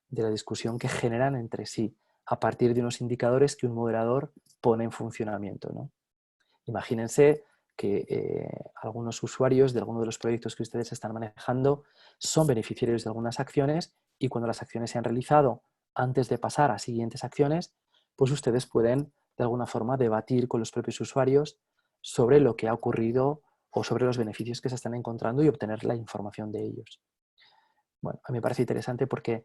de la discusión que generan entre sí, a partir de unos indicadores que un moderador pone en funcionamiento, ¿no? Imagínense que algunos usuarios de alguno de los proyectos que ustedes están manejando son beneficiarios de algunas acciones y cuando las acciones se han realizado, antes de pasar a siguientes acciones, pues ustedes pueden de alguna forma debatir con los propios usuarios sobre lo que ha ocurrido o sobre los beneficios que se están encontrando y obtener la información de ellos. Bueno, a mí me parece interesante porque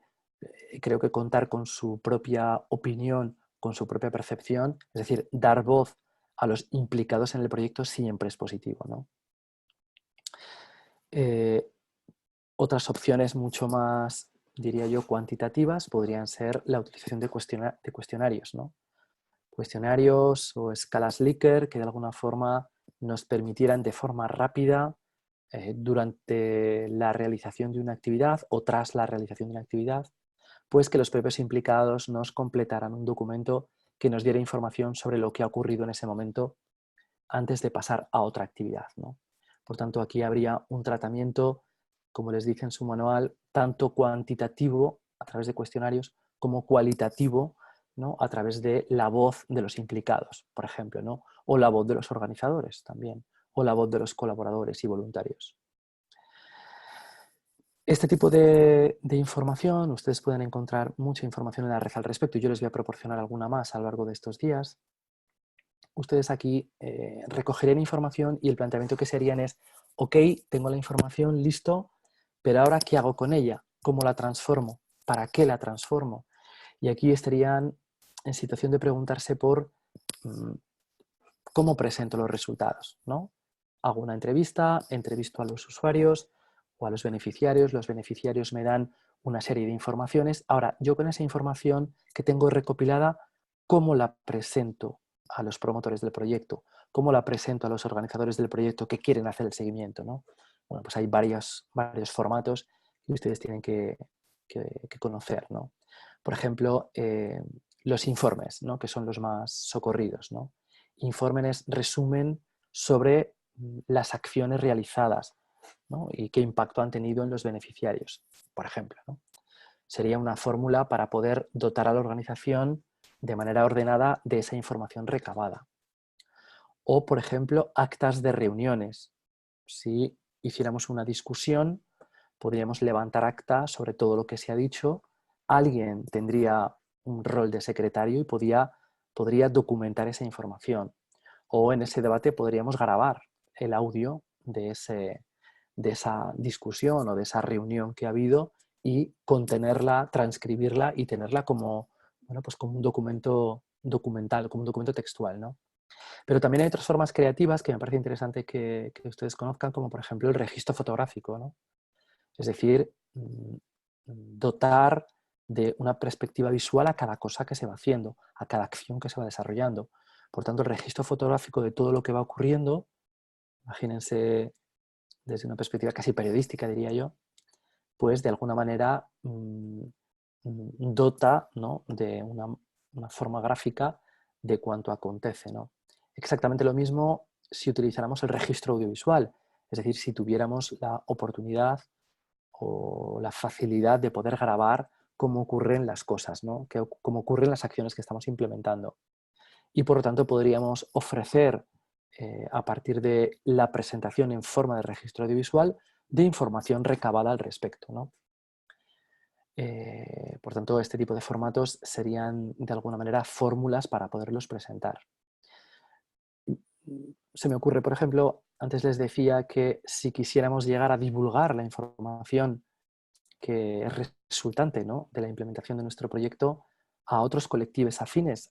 creo que contar con su propia opinión, con su propia percepción, es decir, dar voz a los implicados en el proyecto siempre es positivo, ¿no? Eh, Otras opciones mucho más, diría yo, cuantitativas podrían ser la utilización de cuestionarios, ¿no? Cuestionarios o escalas Likert que de alguna forma nos permitieran de forma rápida, durante la realización de una actividad o tras la realización de una actividad, pues que los propios implicados nos completaran un documento que nos diera información sobre lo que ha ocurrido en ese momento antes de pasar a otra actividad, ¿no? Por tanto, aquí habría un tratamiento, como les dice en su manual, tanto cuantitativo a través de cuestionarios como cualitativo, ¿no?, a través de la voz de los implicados, por ejemplo, ¿no?, o la voz de los organizadores también, o la voz de los colaboradores y voluntarios. Este tipo de información, ustedes pueden encontrar mucha información en la red al respecto y yo les voy a proporcionar alguna más a lo largo de estos días. Ustedes aquí recogerían información y el planteamiento que serían es, ok, tengo la información, listo, pero ahora ¿qué hago con ella? ¿Cómo la transformo? ¿Para qué la transformo? Y aquí estarían en situación de preguntarse por cómo presento los resultados, ¿no? Hago una entrevista, entrevisto a los usuarios o a los beneficiarios me dan una serie de informaciones. Ahora, yo con esa información que tengo recopilada, ¿cómo la presento a los promotores del proyecto? ¿Cómo la presento a los organizadores del proyecto que quieren hacer el seguimiento, ¿no? Bueno, pues hay varios formatos que ustedes tienen que conocer, ¿no? Por ejemplo, los informes, ¿no? Que son los más socorridos, ¿no? Informes resumen sobre las acciones realizadas, ¿no? Y qué impacto han tenido en los beneficiarios, por ejemplo, ¿no? Sería una fórmula para poder dotar a la organización de manera ordenada de esa información recabada. O, por ejemplo, actas de reuniones. Si hiciéramos una discusión, podríamos levantar acta sobre todo lo que se ha dicho. Alguien tendría un rol de secretario y podría documentar esa información. O en ese debate podríamos grabar el audio de esa discusión o de esa reunión que ha habido y contenerla, transcribirla y tenerla como, bueno, pues como un documento documental, como un documento textual, ¿no? Pero también hay otras formas creativas que me parece interesante que ustedes conozcan, como por ejemplo el registro fotográfico, ¿no? Es decir, dotar de una perspectiva visual a cada cosa que se va haciendo, a cada acción que se va desarrollando. Por tanto, el registro fotográfico de todo lo que va ocurriendo, imagínense desde una perspectiva casi periodística, diría yo, pues de alguna manera dota, ¿no?, de una forma gráfica de cuanto acontece, ¿no? Exactamente lo mismo si utilizáramos el registro audiovisual, es decir, si tuviéramos la oportunidad o la facilidad de poder grabar cómo ocurren las cosas, ¿no? Cómo ocurren las acciones que estamos implementando. Y por lo tanto podríamos ofrecer, a partir de la presentación en forma de registro audiovisual, de información recabada al respecto, ¿no? Por tanto, este tipo de formatos serían de alguna manera fórmulas para poderlos presentar. Se me ocurre, por ejemplo, antes les decía que si quisiéramos llegar a divulgar la información que es resultante, ¿no?, de la implementación de nuestro proyecto a otros colectivos afines,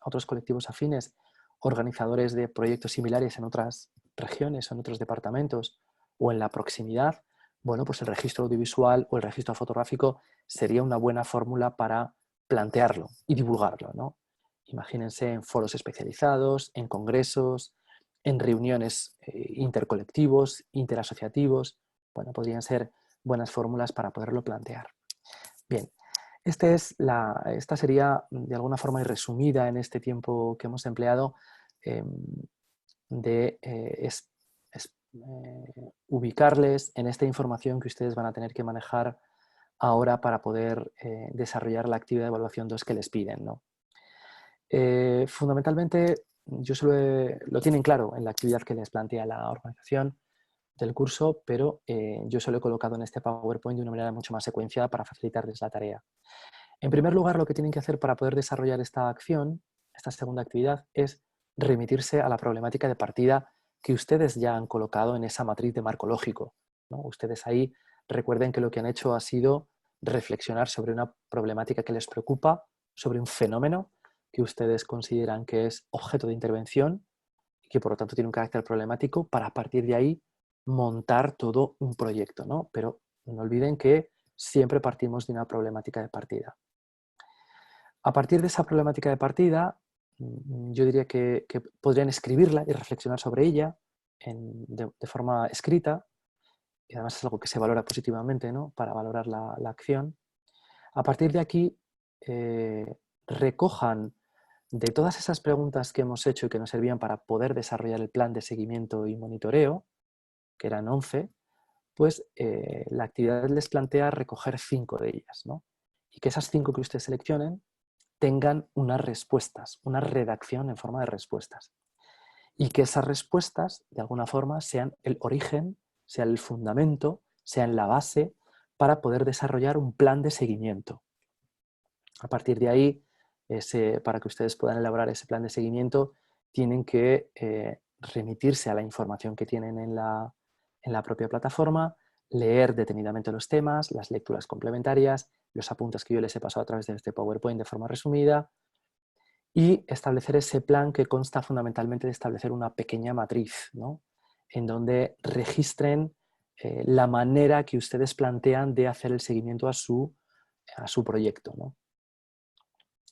organizadores de proyectos similares en otras regiones o en otros departamentos o en la proximidad, bueno, pues el registro audiovisual o el registro fotográfico sería una buena fórmula para plantearlo y divulgarlo, ¿no? Imagínense en foros especializados, en congresos, en reuniones intercolectivos, interasociativos. Bueno, podrían ser buenas fórmulas para poderlo plantear. Bien, esta sería de alguna forma y resumida en este tiempo que hemos empleado de ubicarles en esta información que ustedes van a tener que manejar ahora para poder desarrollar la actividad de evaluación 2 que les piden, ¿no? Fundamentalmente, lo tienen claro en la actividad que les plantea la organización del curso, pero yo se lo he colocado en este PowerPoint de una manera mucho más secuenciada para facilitarles la tarea. En primer lugar, lo que tienen que hacer para poder desarrollar esta acción, esta segunda actividad, es remitirse a la problemática de partida que ustedes ya han colocado en esa matriz de marco lógico, ¿no? Ustedes ahí recuerden que lo que han hecho ha sido reflexionar sobre una problemática que les preocupa, sobre un fenómeno que ustedes consideran que es objeto de intervención y que por lo tanto tiene un carácter problemático, para a partir de ahí montar todo un proyecto, ¿no? Pero no olviden que siempre partimos de una problemática de partida. A partir de esa problemática de partida, yo diría que podrían escribirla y reflexionar sobre ella de forma escrita, y además es algo que se valora positivamente, ¿no?, para valorar la acción. A partir de aquí, recojan de todas esas preguntas que hemos hecho y que nos servían para poder desarrollar el plan de seguimiento y monitoreo, que eran 11, pues la actividad les plantea recoger 5 de ellas, ¿no? Y que esas 5 que ustedes seleccionen tengan unas respuestas, una redacción en forma de respuestas. Y que esas respuestas, de alguna forma, sean el origen, sean el fundamento, sean la base para poder desarrollar un plan de seguimiento. A partir de ahí, para que ustedes puedan elaborar ese plan de seguimiento, tienen que remitirse a la información que tienen en la propia plataforma, leer detenidamente los temas, las lecturas complementarias, los apuntes que yo les he pasado a través de este PowerPoint de forma resumida, y establecer ese plan que consta fundamentalmente de establecer una pequeña matriz, ¿no? En donde registren la manera que ustedes plantean de hacer el seguimiento a su proyecto, ¿no?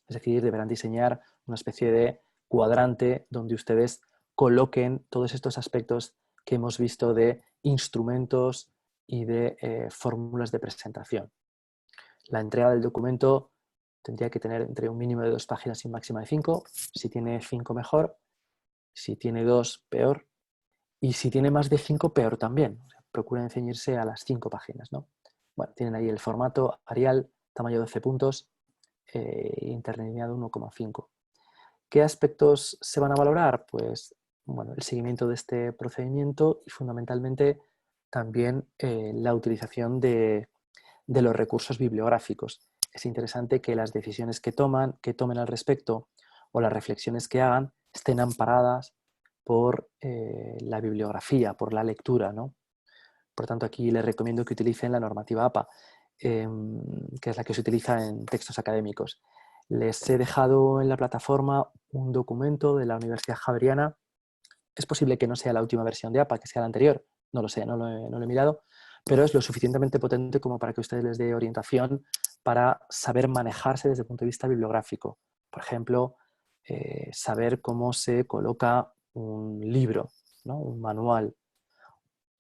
Es decir, deberán diseñar una especie de cuadrante donde ustedes coloquen todos estos aspectos que hemos visto de instrumentos y de fórmulas de presentación. La entrega del documento tendría que tener entre un mínimo de 2 páginas y un máximo de 5. Si tiene 5, mejor. Si tiene 2, peor. Y si tiene más de 5, peor también. O sea, procuren ceñirse a las 5 páginas, ¿no? Bueno, tienen ahí el formato Arial, tamaño 12 puntos, interlineado 1,5. ¿Qué aspectos se van a valorar? Pues, bueno, el seguimiento de este procedimiento y fundamentalmente también la utilización de los recursos bibliográficos. Es interesante que las decisiones que tomen al respecto o las reflexiones que hagan estén amparadas por la bibliografía, por la lectura, ¿no? Por tanto, aquí les recomiendo que utilicen la normativa APA, que es la que se utiliza en textos académicos. Les he dejado en la plataforma un documento de la Universidad Javeriana. Es posible que no sea la última versión de APA, que sea la anterior, no lo sé, no lo he mirado, pero es lo suficientemente potente como para que ustedes les dé orientación para saber manejarse desde el punto de vista bibliográfico. Por ejemplo, saber cómo se coloca un libro, ¿no? Un manual,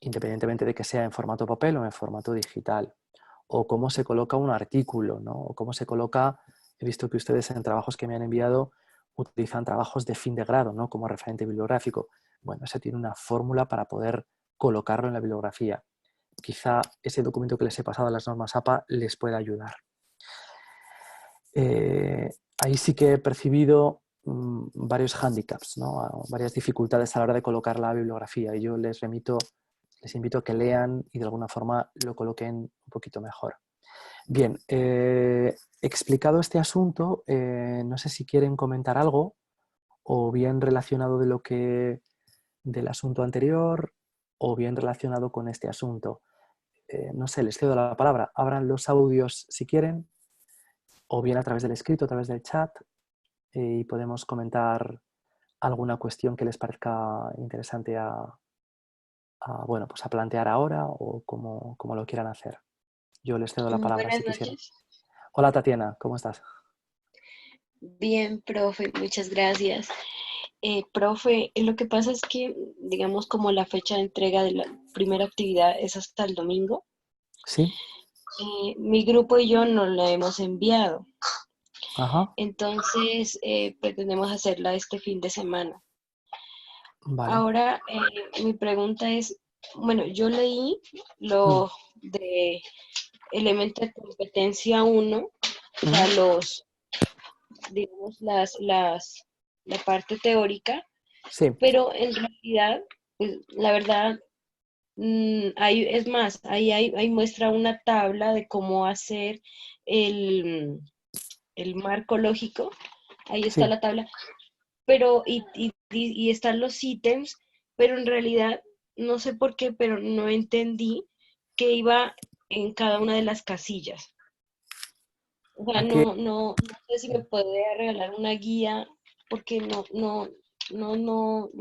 independientemente de que sea en formato papel o en formato digital, o cómo se coloca un artículo, ¿no? O cómo se coloca, he visto que ustedes en trabajos que me han enviado utilizan trabajos de fin de grado, ¿no? Como referente bibliográfico. Bueno, se tiene una fórmula para poder colocarlo en la bibliografía. Quizá ese documento que les he pasado a las normas APA les pueda ayudar. Ahí sí que he percibido varios hándicaps, ¿no? Varias dificultades a la hora de colocar la bibliografía, y yo les invito a que lean y de alguna forma lo coloquen un poquito mejor. Bien, explicado este asunto, no sé si quieren comentar algo o bien relacionado del asunto anterior o bien relacionado con este asunto. No sé, les cedo la palabra. Abran los audios si quieren, o bien a través del escrito, a través del chat, y podemos comentar alguna cuestión que les parezca interesante bueno, pues a plantear ahora o como lo quieran hacer. Yo les cedo la palabra Buenas si quisieran. noches. Hola Tatiana, ¿cómo estás? Bien, profe, muchas gracias. Profe, lo que pasa es que, digamos, como la fecha de entrega de la primera actividad es hasta el domingo, ¿Sí? mi grupo y yo no la hemos enviado. Ajá, Entonces, pretendemos hacerla este fin de semana. vale. Ahora, mi pregunta es, bueno, yo leí Mm, lo de elementos de competencia uno, o sea, mm, digamos, la parte teórica, sí, pero en realidad, pues, la verdad, es más, ahí muestra una tabla de cómo hacer el, el marco lógico, ahí está sí. la tabla, pero y están los ítems, pero en realidad, no sé por qué, pero no entendí qué iba en cada una de las casillas. O sea, ¿A qué? no sé si me puede regalar una guía, porque la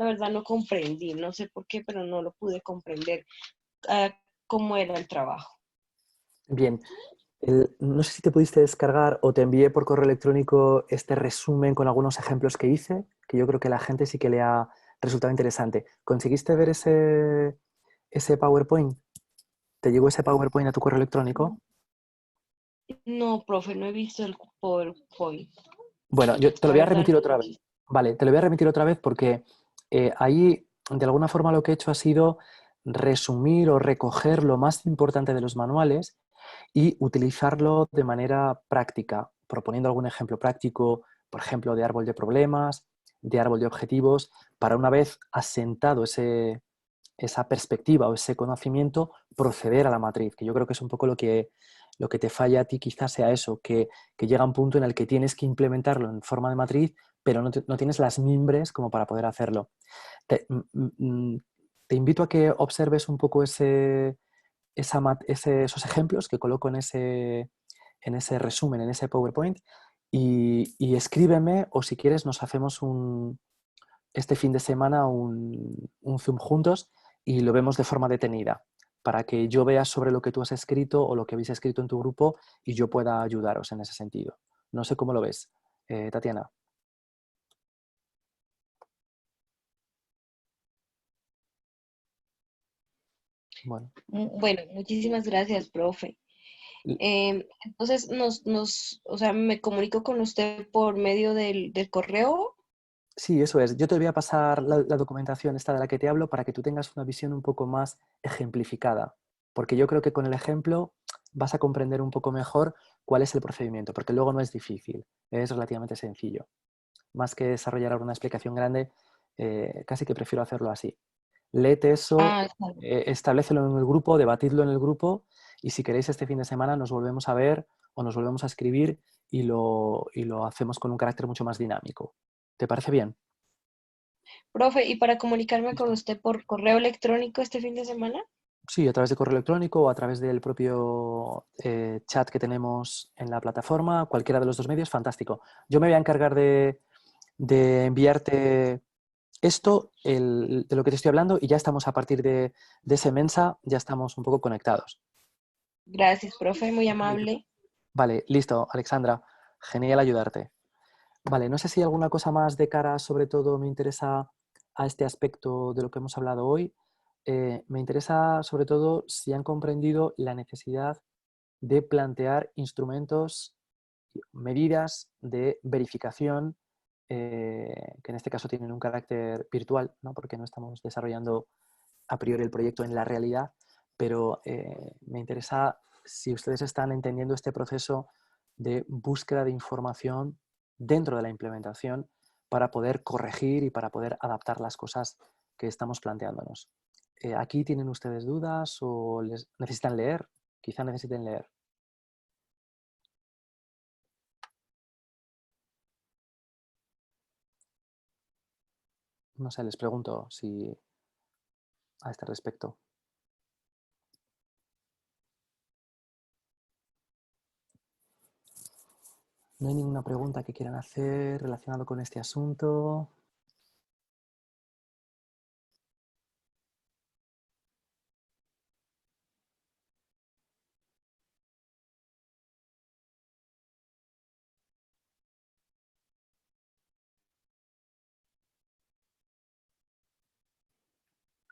verdad no comprendí, no sé por qué, pero no lo pude comprender cómo era el trabajo. Bien. No sé si te pudiste descargar o te envié por correo electrónico este resumen con algunos ejemplos que hice, que yo creo que a la gente sí que le ha resultado interesante. ¿Conseguiste ver ese PowerPoint? ¿Te llegó ese PowerPoint a tu correo electrónico? No, profe, no he visto el PowerPoint. Bueno, yo te lo La voy a verdad remitir no lo he otra vez. visto. Vale, te lo voy a remitir otra vez porque ahí, de alguna forma, lo que he hecho ha sido resumir o recoger lo más importante de los manuales y utilizarlo de manera práctica, proponiendo algún ejemplo práctico, por ejemplo, de árbol de problemas, de árbol de objetivos, para una vez asentado esa perspectiva o ese conocimiento, proceder a la matriz, que yo creo que es un poco lo que te falla a ti, quizás sea eso, que llega un punto en el que tienes que implementarlo en forma de matriz, pero no tienes las mimbres como para poder hacerlo. Te invito a que observes un poco esos ejemplos que coloco en ese resumen, en ese PowerPoint, y escríbeme, o si quieres nos hacemos este fin de semana un Zoom juntos y lo vemos de forma detenida, para que yo vea sobre lo que tú has escrito o lo que habéis escrito en tu grupo y yo pueda ayudaros en ese sentido. No sé cómo lo ves, Tatiana. Bueno. Bueno, muchísimas gracias, profe. Entonces, o sea, me comunico con usted por medio del correo. Sí, eso es. Yo te voy a pasar la documentación esta de la que te hablo para que tú tengas una visión un poco más ejemplificada, porque yo creo que con el ejemplo vas a comprender un poco mejor cuál es el procedimiento, porque luego no es difícil, es relativamente sencillo. Más que desarrollar ahora una explicación grande, casi que prefiero hacerlo así. Léete eso, Ah, está bien. establécelo en el grupo, debatidlo en el grupo y si queréis este fin de semana nos volvemos a ver o nos volvemos a escribir y lo hacemos con un carácter mucho más dinámico. ¿Te parece bien? Profe, ¿y para comunicarme con Listo. usted por correo electrónico este fin de semana? Sí, a través de correo electrónico o a través del propio chat que tenemos en la plataforma, cualquiera de los dos medios, fantástico. Yo me voy a encargar de enviarte esto, de lo que te estoy hablando, y ya estamos a partir de ese mensa, ya estamos un poco conectados. Gracias, profe, muy Vale, amable. vale, listo, Alexandra. Genial ayudarte. Vale, no sé si hay alguna cosa más de cara, sobre todo me interesa a este aspecto de lo que hemos hablado hoy. Me interesa sobre todo si han comprendido la necesidad de plantear instrumentos, medidas de verificación, que en este caso tienen un carácter virtual, ¿no? Porque no estamos desarrollando a priori el proyecto en la realidad, pero me interesa si ustedes están entendiendo este proceso de búsqueda de información dentro de la implementación para poder corregir y para poder adaptar las cosas que estamos planteándonos. ¿Aquí tienen ustedes dudas o necesitan leer? Quizá necesiten leer. No sé, les pregunto si a este respecto. ¿No hay ninguna pregunta que quieran hacer relacionado con este asunto?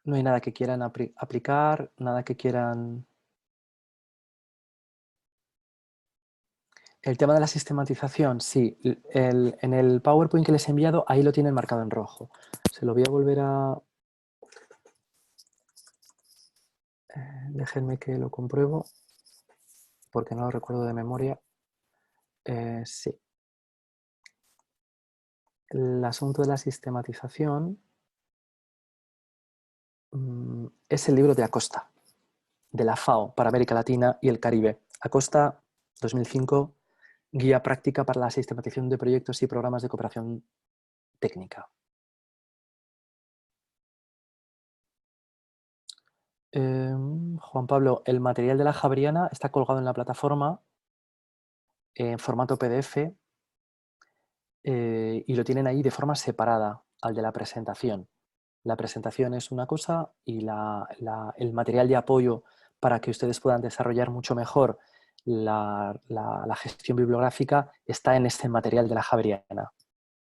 ¿No hay nada que quieran aplicar? ¿Nada que quieran...? El tema de la sistematización, sí. En el PowerPoint que les he enviado, ahí lo tienen marcado en rojo. Se lo voy a volver a... déjenme que lo compruebo, porque no lo recuerdo de memoria. Sí. El asunto de la sistematización es el libro de Acosta, de la FAO para América Latina y el Caribe. Acosta, 2005, Guía práctica para la sistematización de proyectos y programas de cooperación técnica. Juan Pablo, el material de la Javeriana está colgado en la plataforma en formato PDF y lo tienen ahí de forma separada al de la presentación. La presentación es una cosa y el material de apoyo para que ustedes puedan desarrollar mucho mejor la gestión bibliográfica está en este material de la Javeriana.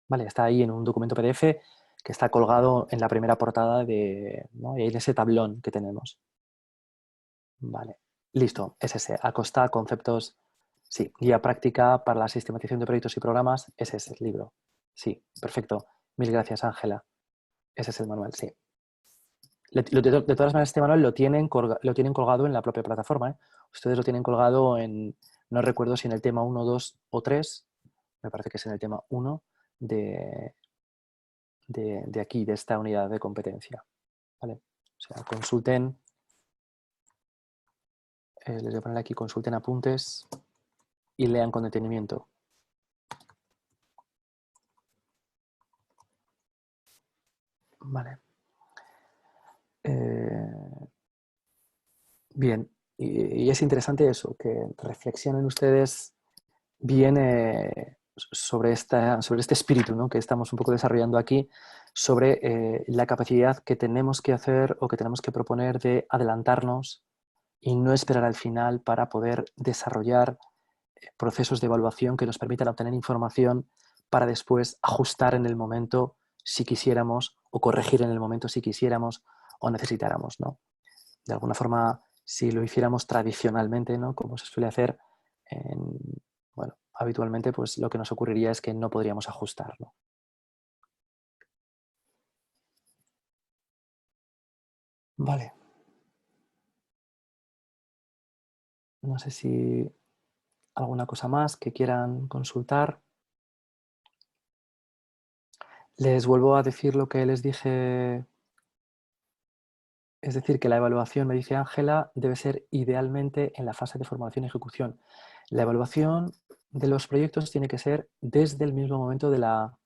Vale, está ahí en un documento PDF que está colgado en la primera portada ¿no? Y ahí en ese tablón que tenemos. Vale, listo, es ese. Acosta, conceptos, sí, guía práctica para la sistematización de proyectos y programas, ese es el libro. Sí, perfecto. Mil gracias, Ángela. Ese es el manual, sí. De todas maneras, este manual lo tienen colgado en la propia plataforma, ¿eh? Ustedes lo tienen colgado en, no recuerdo si en el tema 1, 2 o 3, me parece que es en el tema 1 de, de aquí, de esta unidad de competencia. ¿Vale? O sea, consulten, les voy a poner aquí, consulten apuntes y lean con detenimiento. Vale. Bien. y es interesante eso, que reflexionen ustedes bien sobre este espíritu, ¿no?, que estamos un poco desarrollando aquí, sobre la capacidad que tenemos que hacer o que tenemos que proponer de adelantarnos y no esperar al final para poder desarrollar procesos de evaluación que nos permitan obtener información para después ajustar en el momento si quisiéramos o corregir en el momento si quisiéramos o necesitáramos, ¿no? De alguna forma, si lo hiciéramos tradicionalmente, ¿no?, como se suele hacer, bueno, habitualmente, pues lo que nos ocurriría es que no podríamos ajustar, ¿no? Vale. No sé si alguna cosa más que quieran consultar. Les vuelvo a decir lo que les dije, es decir, que la evaluación, me dice Ángela, debe ser idealmente en la fase de formulación y ejecución. La evaluación de los proyectos tiene que ser desde el mismo momento de la,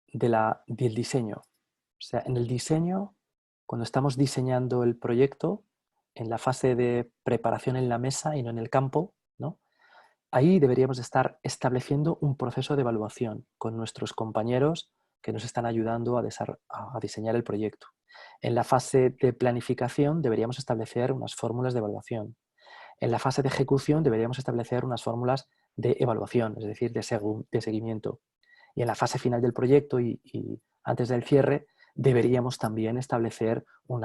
del diseño. O sea, en el diseño, cuando estamos diseñando el proyecto, en la fase de preparación en la mesa y no en el campo, ¿no?, ahí deberíamos estar estableciendo un proceso de evaluación con nuestros compañeros que nos están ayudando a diseñar el proyecto. En la fase de planificación deberíamos establecer unas fórmulas de evaluación. En la fase de ejecución deberíamos establecer unas fórmulas de evaluación, es decir, de seguimiento. Y en la fase final del proyecto y antes del cierre deberíamos también establecer un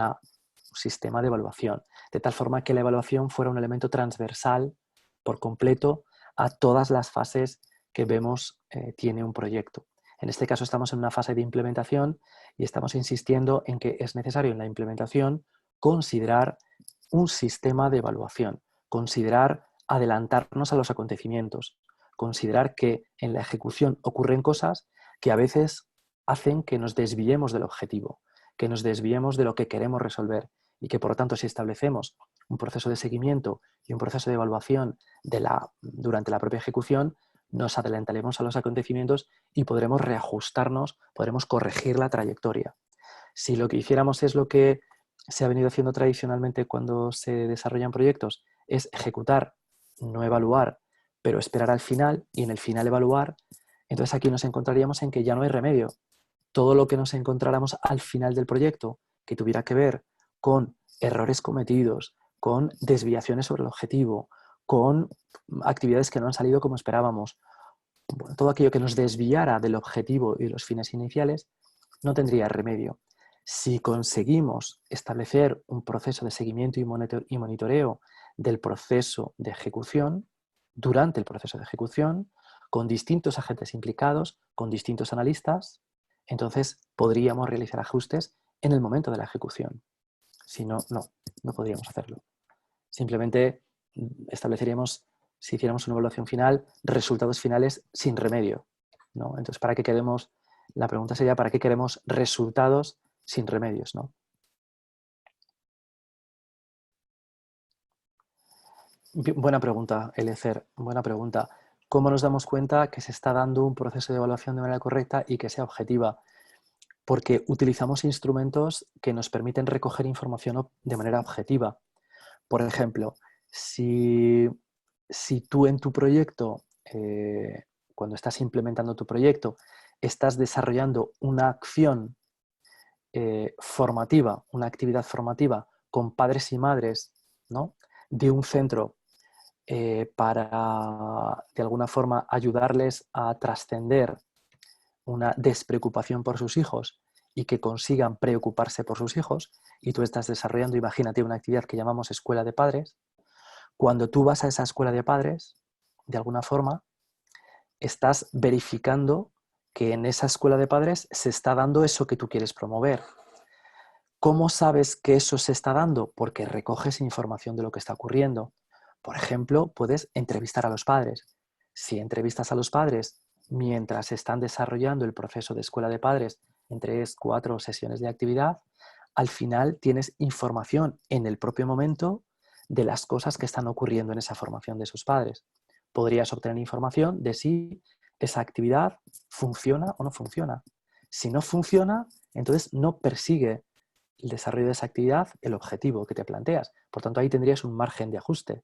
sistema de evaluación, de tal forma que la evaluación fuera un elemento transversal por completo a todas las fases que vemos tiene un proyecto. En este caso estamos en una fase de implementación y estamos insistiendo en que es necesario en la implementación considerar un sistema de evaluación, considerar adelantarnos a los acontecimientos, considerar que en la ejecución ocurren cosas que a veces hacen que nos desviemos del objetivo, que nos desviemos de lo que queremos resolver y que por lo tanto si establecemos un proceso de seguimiento y un proceso de evaluación durante la propia ejecución, nos adelantaremos a los acontecimientos y podremos reajustarnos, podremos corregir la trayectoria. Si lo que hiciéramos es lo que se ha venido haciendo tradicionalmente cuando se desarrollan proyectos, es ejecutar, no evaluar, pero esperar al final y en el final evaluar, entonces aquí nos encontraríamos en que ya no hay remedio. Todo lo que nos encontráramos al final del proyecto que tuviera que ver con errores cometidos, con desviaciones sobre el objetivo, con actividades que no han salido como esperábamos, bueno, todo aquello que nos desviara del objetivo y los fines iniciales, no tendría remedio. Si conseguimos establecer un proceso de seguimiento y monitoreo del proceso de ejecución, durante el proceso de ejecución, con distintos agentes implicados, con distintos analistas, entonces podríamos realizar ajustes en el momento de la ejecución. Si no, no podríamos hacerlo. Simplemente estableceríamos, si hiciéramos una evaluación final, resultados finales sin remedio, ¿no? Entonces, ¿para qué queremos? La pregunta sería, ¿para qué queremos resultados sin remedios, ¿no? Buena pregunta, Elecer, buena pregunta. ¿Cómo nos damos cuenta que se está dando un proceso de evaluación de manera correcta y que sea objetiva? Porque utilizamos instrumentos que nos permiten recoger información de manera objetiva. Por ejemplo, si tú en tu proyecto, cuando estás implementando tu proyecto, estás desarrollando una acción formativa, una actividad formativa con padres y madres, ¿no?, de un centro para, de alguna forma, ayudarles a trascender una despreocupación por sus hijos y que consigan preocuparse por sus hijos, y tú estás desarrollando, imagínate, una actividad que llamamos escuela de padres. Cuando tú vas a esa escuela de padres, de alguna forma, estás verificando que en esa escuela de padres se está dando eso que tú quieres promover. ¿Cómo sabes que eso se está dando? Porque recoges información de lo que está ocurriendo. Por ejemplo, puedes entrevistar a los padres. Si entrevistas a los padres mientras están desarrollando el proceso de escuela de padres en 3, 4 sesiones de actividad, al final tienes información en el propio momento de las cosas que están ocurriendo en esa formación de sus padres. Podrías obtener información de si esa actividad funciona o no funciona. Si no funciona, entonces no persigue el desarrollo de esa actividad el objetivo que te planteas. Por tanto, ahí tendrías un margen de ajuste.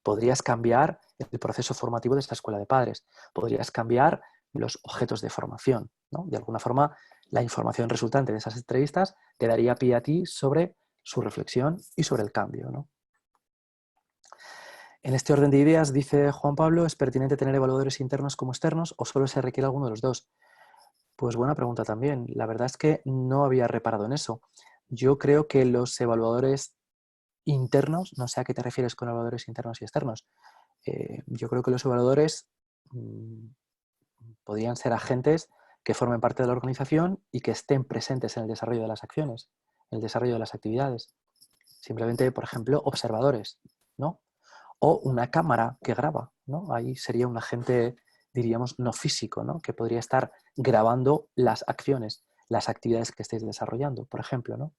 Podrías cambiar el proceso formativo de esta escuela de padres. Podrías cambiar los objetos de formación, ¿no? De alguna forma, la información resultante de esas entrevistas te daría pie a ti sobre su reflexión y sobre el cambio, ¿no? En este orden de ideas, dice Juan Pablo, ¿es pertinente tener evaluadores internos como externos o solo se requiere alguno de los dos? Pues buena pregunta también. La verdad es que no había reparado en eso. Yo creo que los evaluadores internos, no sé a qué te refieres con evaluadores internos y externos, yo creo que los evaluadores podrían ser agentes que formen parte de la organización y que estén presentes en el desarrollo de las acciones, en el desarrollo de las actividades. Simplemente, por ejemplo, observadores, ¿no? O una cámara que graba, ¿no? Ahí sería un agente, diríamos, no físico, ¿no? Que podría estar grabando las acciones, las actividades que estéis desarrollando, por ejemplo, ¿no?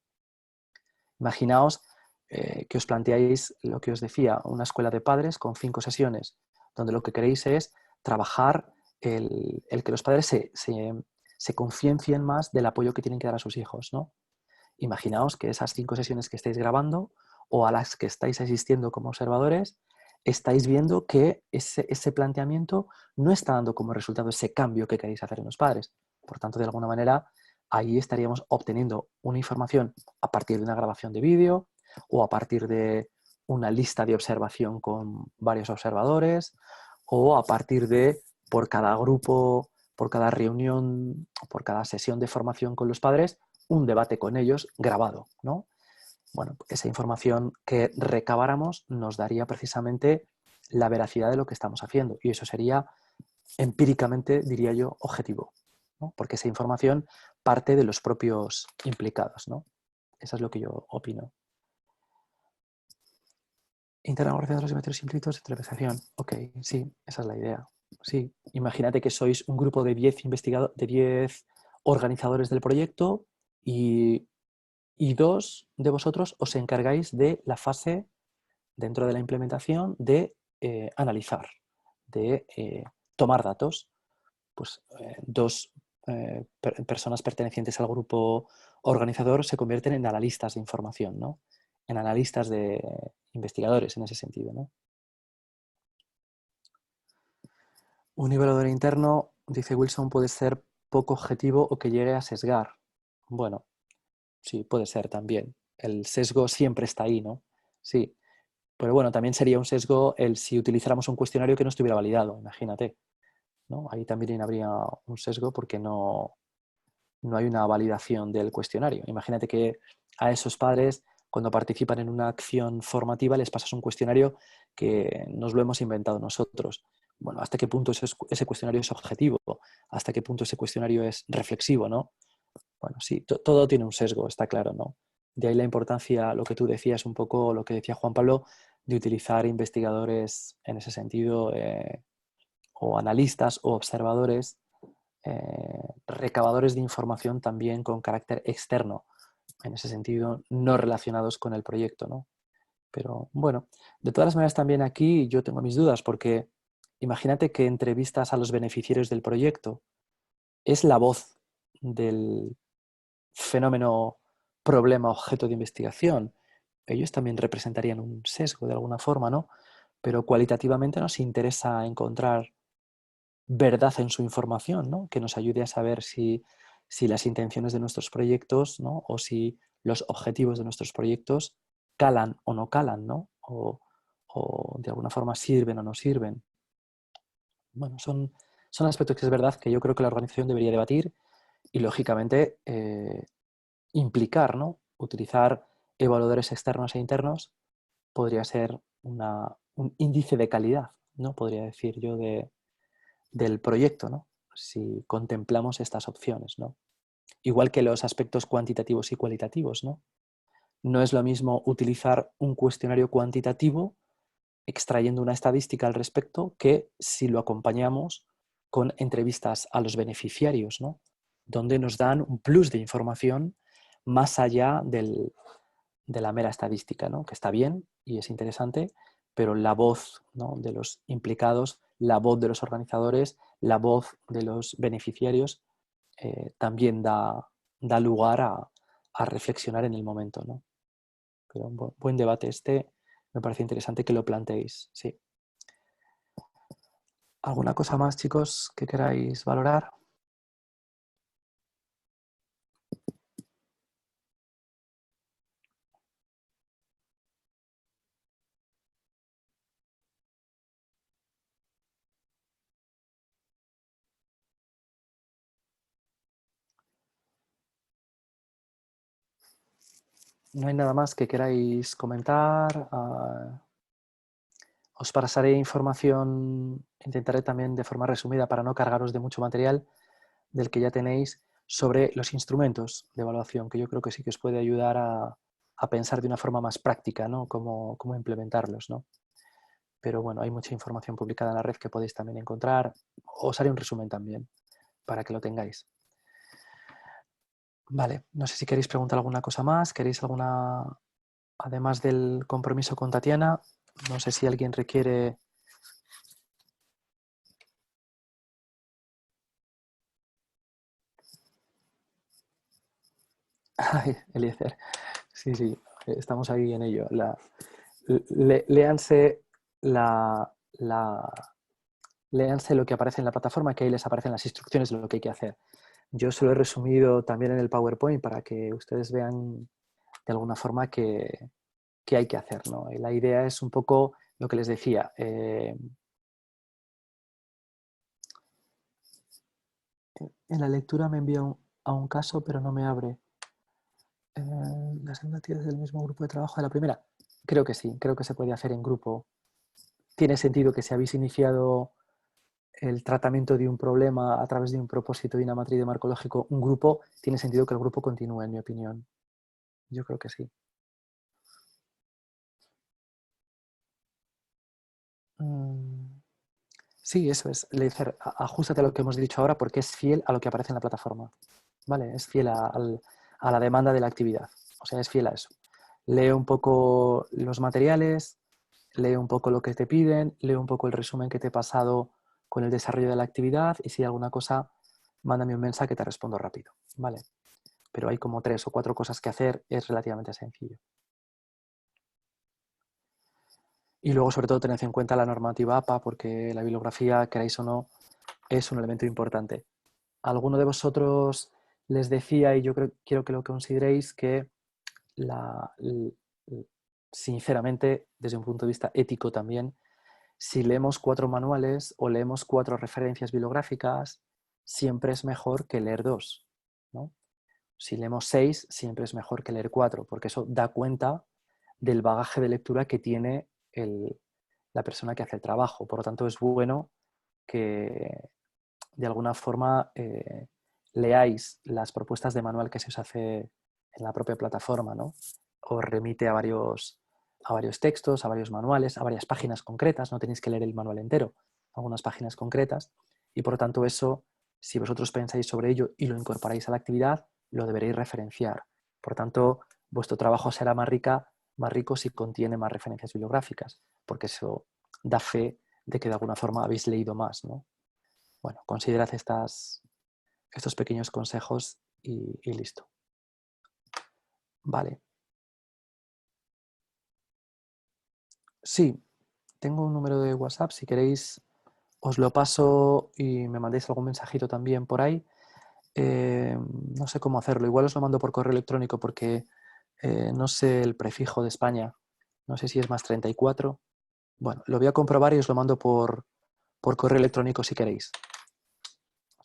Imaginaos que os planteáis lo que os decía, una escuela de padres con 5 sesiones, donde lo que queréis es trabajar el que los padres se conciencien más del apoyo que tienen que dar a sus hijos, ¿no? Imaginaos que esas 5 sesiones que estáis grabando o a las que estáis asistiendo como observadores, estáis viendo que ese planteamiento no está dando como resultado ese cambio que queréis hacer en los padres. Por tanto, de alguna manera, ahí estaríamos obteniendo una información a partir de una grabación de vídeo o a partir de una lista de observación con varios observadores o a partir de, por cada grupo, por cada reunión, por cada sesión de formación con los padres, un debate con ellos grabado, ¿no? Bueno, esa información que recabáramos nos daría precisamente la veracidad de lo que estamos haciendo y eso sería empíricamente, diría yo, objetivo, ¿no? Porque esa información parte de los propios implicados, ¿no? Eso es lo que yo opino. Integración de los métodos implícitos de telepesación. Ok, sí, esa es la idea. Sí, imagínate que sois un grupo de 10 de 10 organizadores del proyecto y 2 de vosotros os encargáis de la fase dentro de la implementación de analizar, de tomar datos. Pues 2 personas pertenecientes al grupo organizador se convierten en analistas de información, ¿no? En analistas de investigadores en ese sentido, ¿no? Un evaluador interno, dice Wilson, puede ser poco objetivo o que llegue a sesgar. Bueno, sí, puede ser también. El sesgo siempre está ahí, ¿no? Sí. Pero bueno, también sería un sesgo el si utilizáramos un cuestionario que no estuviera validado, imagínate, ¿no? Ahí también habría un sesgo porque no hay una validación del cuestionario. Imagínate que a esos padres, cuando participan en una acción formativa, les pasas un cuestionario que nos lo hemos inventado nosotros. Bueno, ¿hasta qué punto ese cuestionario es objetivo? ¿Hasta qué punto ese cuestionario es reflexivo, no? Bueno, sí, todo tiene un sesgo, está claro, ¿no? De ahí la importancia, lo que tú decías, un poco lo que decía Juan Pablo, de utilizar investigadores en ese sentido, o analistas o observadores, recabadores de información también con carácter externo, en ese sentido, no relacionados con el proyecto, ¿no? Pero bueno, de todas maneras también aquí yo tengo mis dudas porque imagínate que entrevistas a los beneficiarios del proyecto, es la voz del fenómeno, problema, objeto de investigación. Ellos también representarían un sesgo de alguna forma, ¿no? Pero cualitativamente nos interesa encontrar verdad en su información, ¿no? Que nos ayude a saber si las intenciones de nuestros proyectos, ¿no? O si los objetivos de nuestros proyectos calan o no calan, ¿no? O de alguna forma sirven o no sirven. Bueno, son aspectos que es verdad que yo creo que la organización debería debatir y, lógicamente, implicar, ¿no? Utilizar evaluadores externos e internos podría ser un índice de calidad, ¿no? Podría decir yo, del proyecto, ¿no? Si contemplamos estas opciones, ¿no? Igual que los aspectos cuantitativos y cualitativos, ¿no? No es lo mismo utilizar un cuestionario cuantitativo extrayendo una estadística al respecto que si lo acompañamos con entrevistas a los beneficiarios, ¿no? Donde nos dan un plus de información más allá de la mera estadística, ¿no? Que está bien y es interesante, pero la voz, ¿no? De los implicados, la voz de los organizadores, la voz de los beneficiarios también da lugar a a reflexionar en el momento, ¿no? Pero un buen debate este, me parece interesante que lo planteéis, sí. ¿Alguna cosa más, chicos, que queráis valorar? ¿No hay nada más que queráis comentar? Os pasaré información, intentaré también de forma resumida para no cargaros de mucho material del que ya tenéis sobre los instrumentos de evaluación, que yo creo que sí que os puede ayudar a pensar de una forma más práctica, ¿no? Cómo implementarlos, ¿no? Pero bueno, hay mucha información publicada en la red que podéis también encontrar. Os haré un resumen también para que lo tengáis. Vale, no sé si queréis preguntar alguna cosa más, queréis alguna, además del compromiso con Tatiana, no sé si alguien requiere... Ay, Eliezer, sí, sí, estamos ahí en ello. Léanse léanse lo que aparece en la plataforma, que ahí les aparecen las instrucciones de lo que hay que hacer. Yo se lo he resumido también en el PowerPoint para que ustedes vean de alguna forma qué hay que hacer, ¿no? Y la idea es un poco lo que les decía. En la lectura me envía a un caso, pero no me abre. La segunda tía es del mismo grupo de trabajo de la primera. Creo que sí, creo que se puede hacer en grupo. Tiene sentido que si habéis iniciado el tratamiento de un problema a través de un propósito y una matriz de marco lógico, un grupo, tiene sentido que el grupo continúe, en mi opinión. Yo creo que sí. Sí, eso es. Le dice, ajustate a lo que hemos dicho ahora porque es fiel a lo que aparece en la plataforma. ¿Vale? Es fiel a la demanda de la actividad. O sea, es fiel a eso. Lee un poco los materiales, lee un poco lo que te piden, lee un poco el resumen que te he pasado con el desarrollo de la actividad y si hay alguna cosa, mándame un mensaje que te respondo rápido. ¿Vale? Pero hay como 3 o 4 cosas que hacer, es relativamente sencillo. Y luego, sobre todo, tened en cuenta la normativa APA porque la bibliografía, queráis o no, es un elemento importante. Alguno de vosotros les decía, y yo quiero que lo consideréis, que sinceramente, desde un punto de vista ético también, si leemos 4 manuales o leemos 4 referencias bibliográficas, siempre es mejor que leer 2, ¿no? Si leemos 6, siempre es mejor que leer 4, porque eso da cuenta del bagaje de lectura que tiene la persona que hace el trabajo. Por lo tanto, es bueno que de alguna forma leáis las propuestas de manual que se os hace en la propia plataforma, ¿no? Os remite a varios textos, a varios manuales, a varias páginas concretas, no tenéis que leer el manual entero, algunas páginas concretas, y por lo tanto eso, si vosotros pensáis sobre ello y lo incorporáis a la actividad, lo deberéis referenciar. Por tanto, vuestro trabajo será más rico si contiene más referencias bibliográficas, porque eso da fe de que de alguna forma habéis leído más, ¿no? Bueno, considerad estos pequeños consejos y listo. Vale. Sí, tengo un número de WhatsApp. Si queréis, os lo paso y me mandéis algún mensajito también por ahí. No sé cómo hacerlo. Igual os lo mando por correo electrónico porque no sé el prefijo de España. No sé si es más 34. Bueno, lo voy a comprobar y os lo mando por correo electrónico si queréis.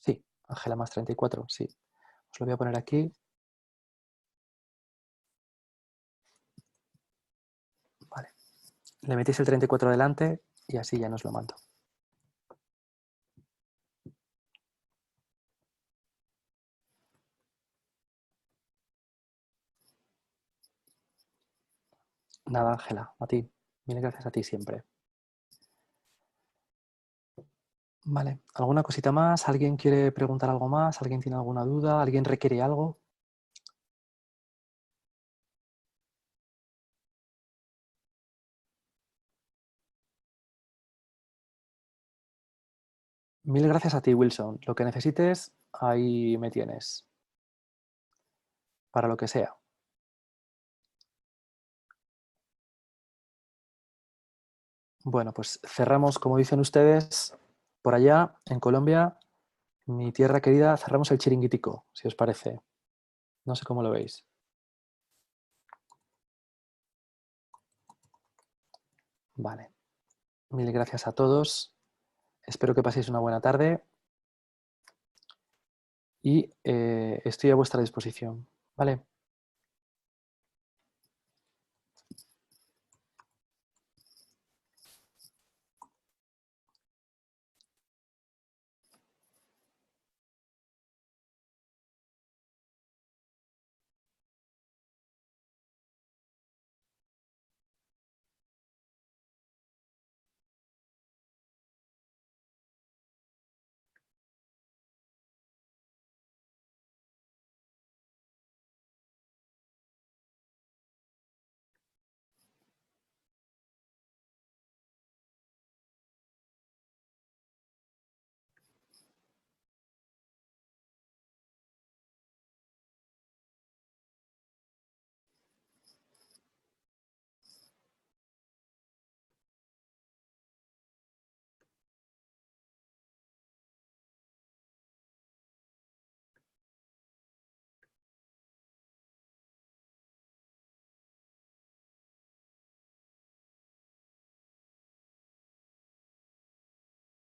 Sí, Ángela más 34, sí. Os lo voy a poner aquí. Vale. Le metéis el 34 delante y así ya nos lo mando. Nada, Ángela, a ti. Mil gracias a ti siempre. Vale, ¿alguna cosita más? ¿Alguien quiere preguntar algo más? ¿Alguien tiene alguna duda? ¿Alguien requiere algo? Mil gracias a ti, Wilson. Lo que necesites, ahí me tienes. Para lo que sea. Bueno, pues cerramos, como dicen ustedes, por allá, en Colombia, mi tierra querida, cerramos el chiringuitico, si os parece. No sé cómo lo veis. Vale. Mil gracias a todos. Espero que paséis una buena tarde y estoy a vuestra disposición. ¿Vale?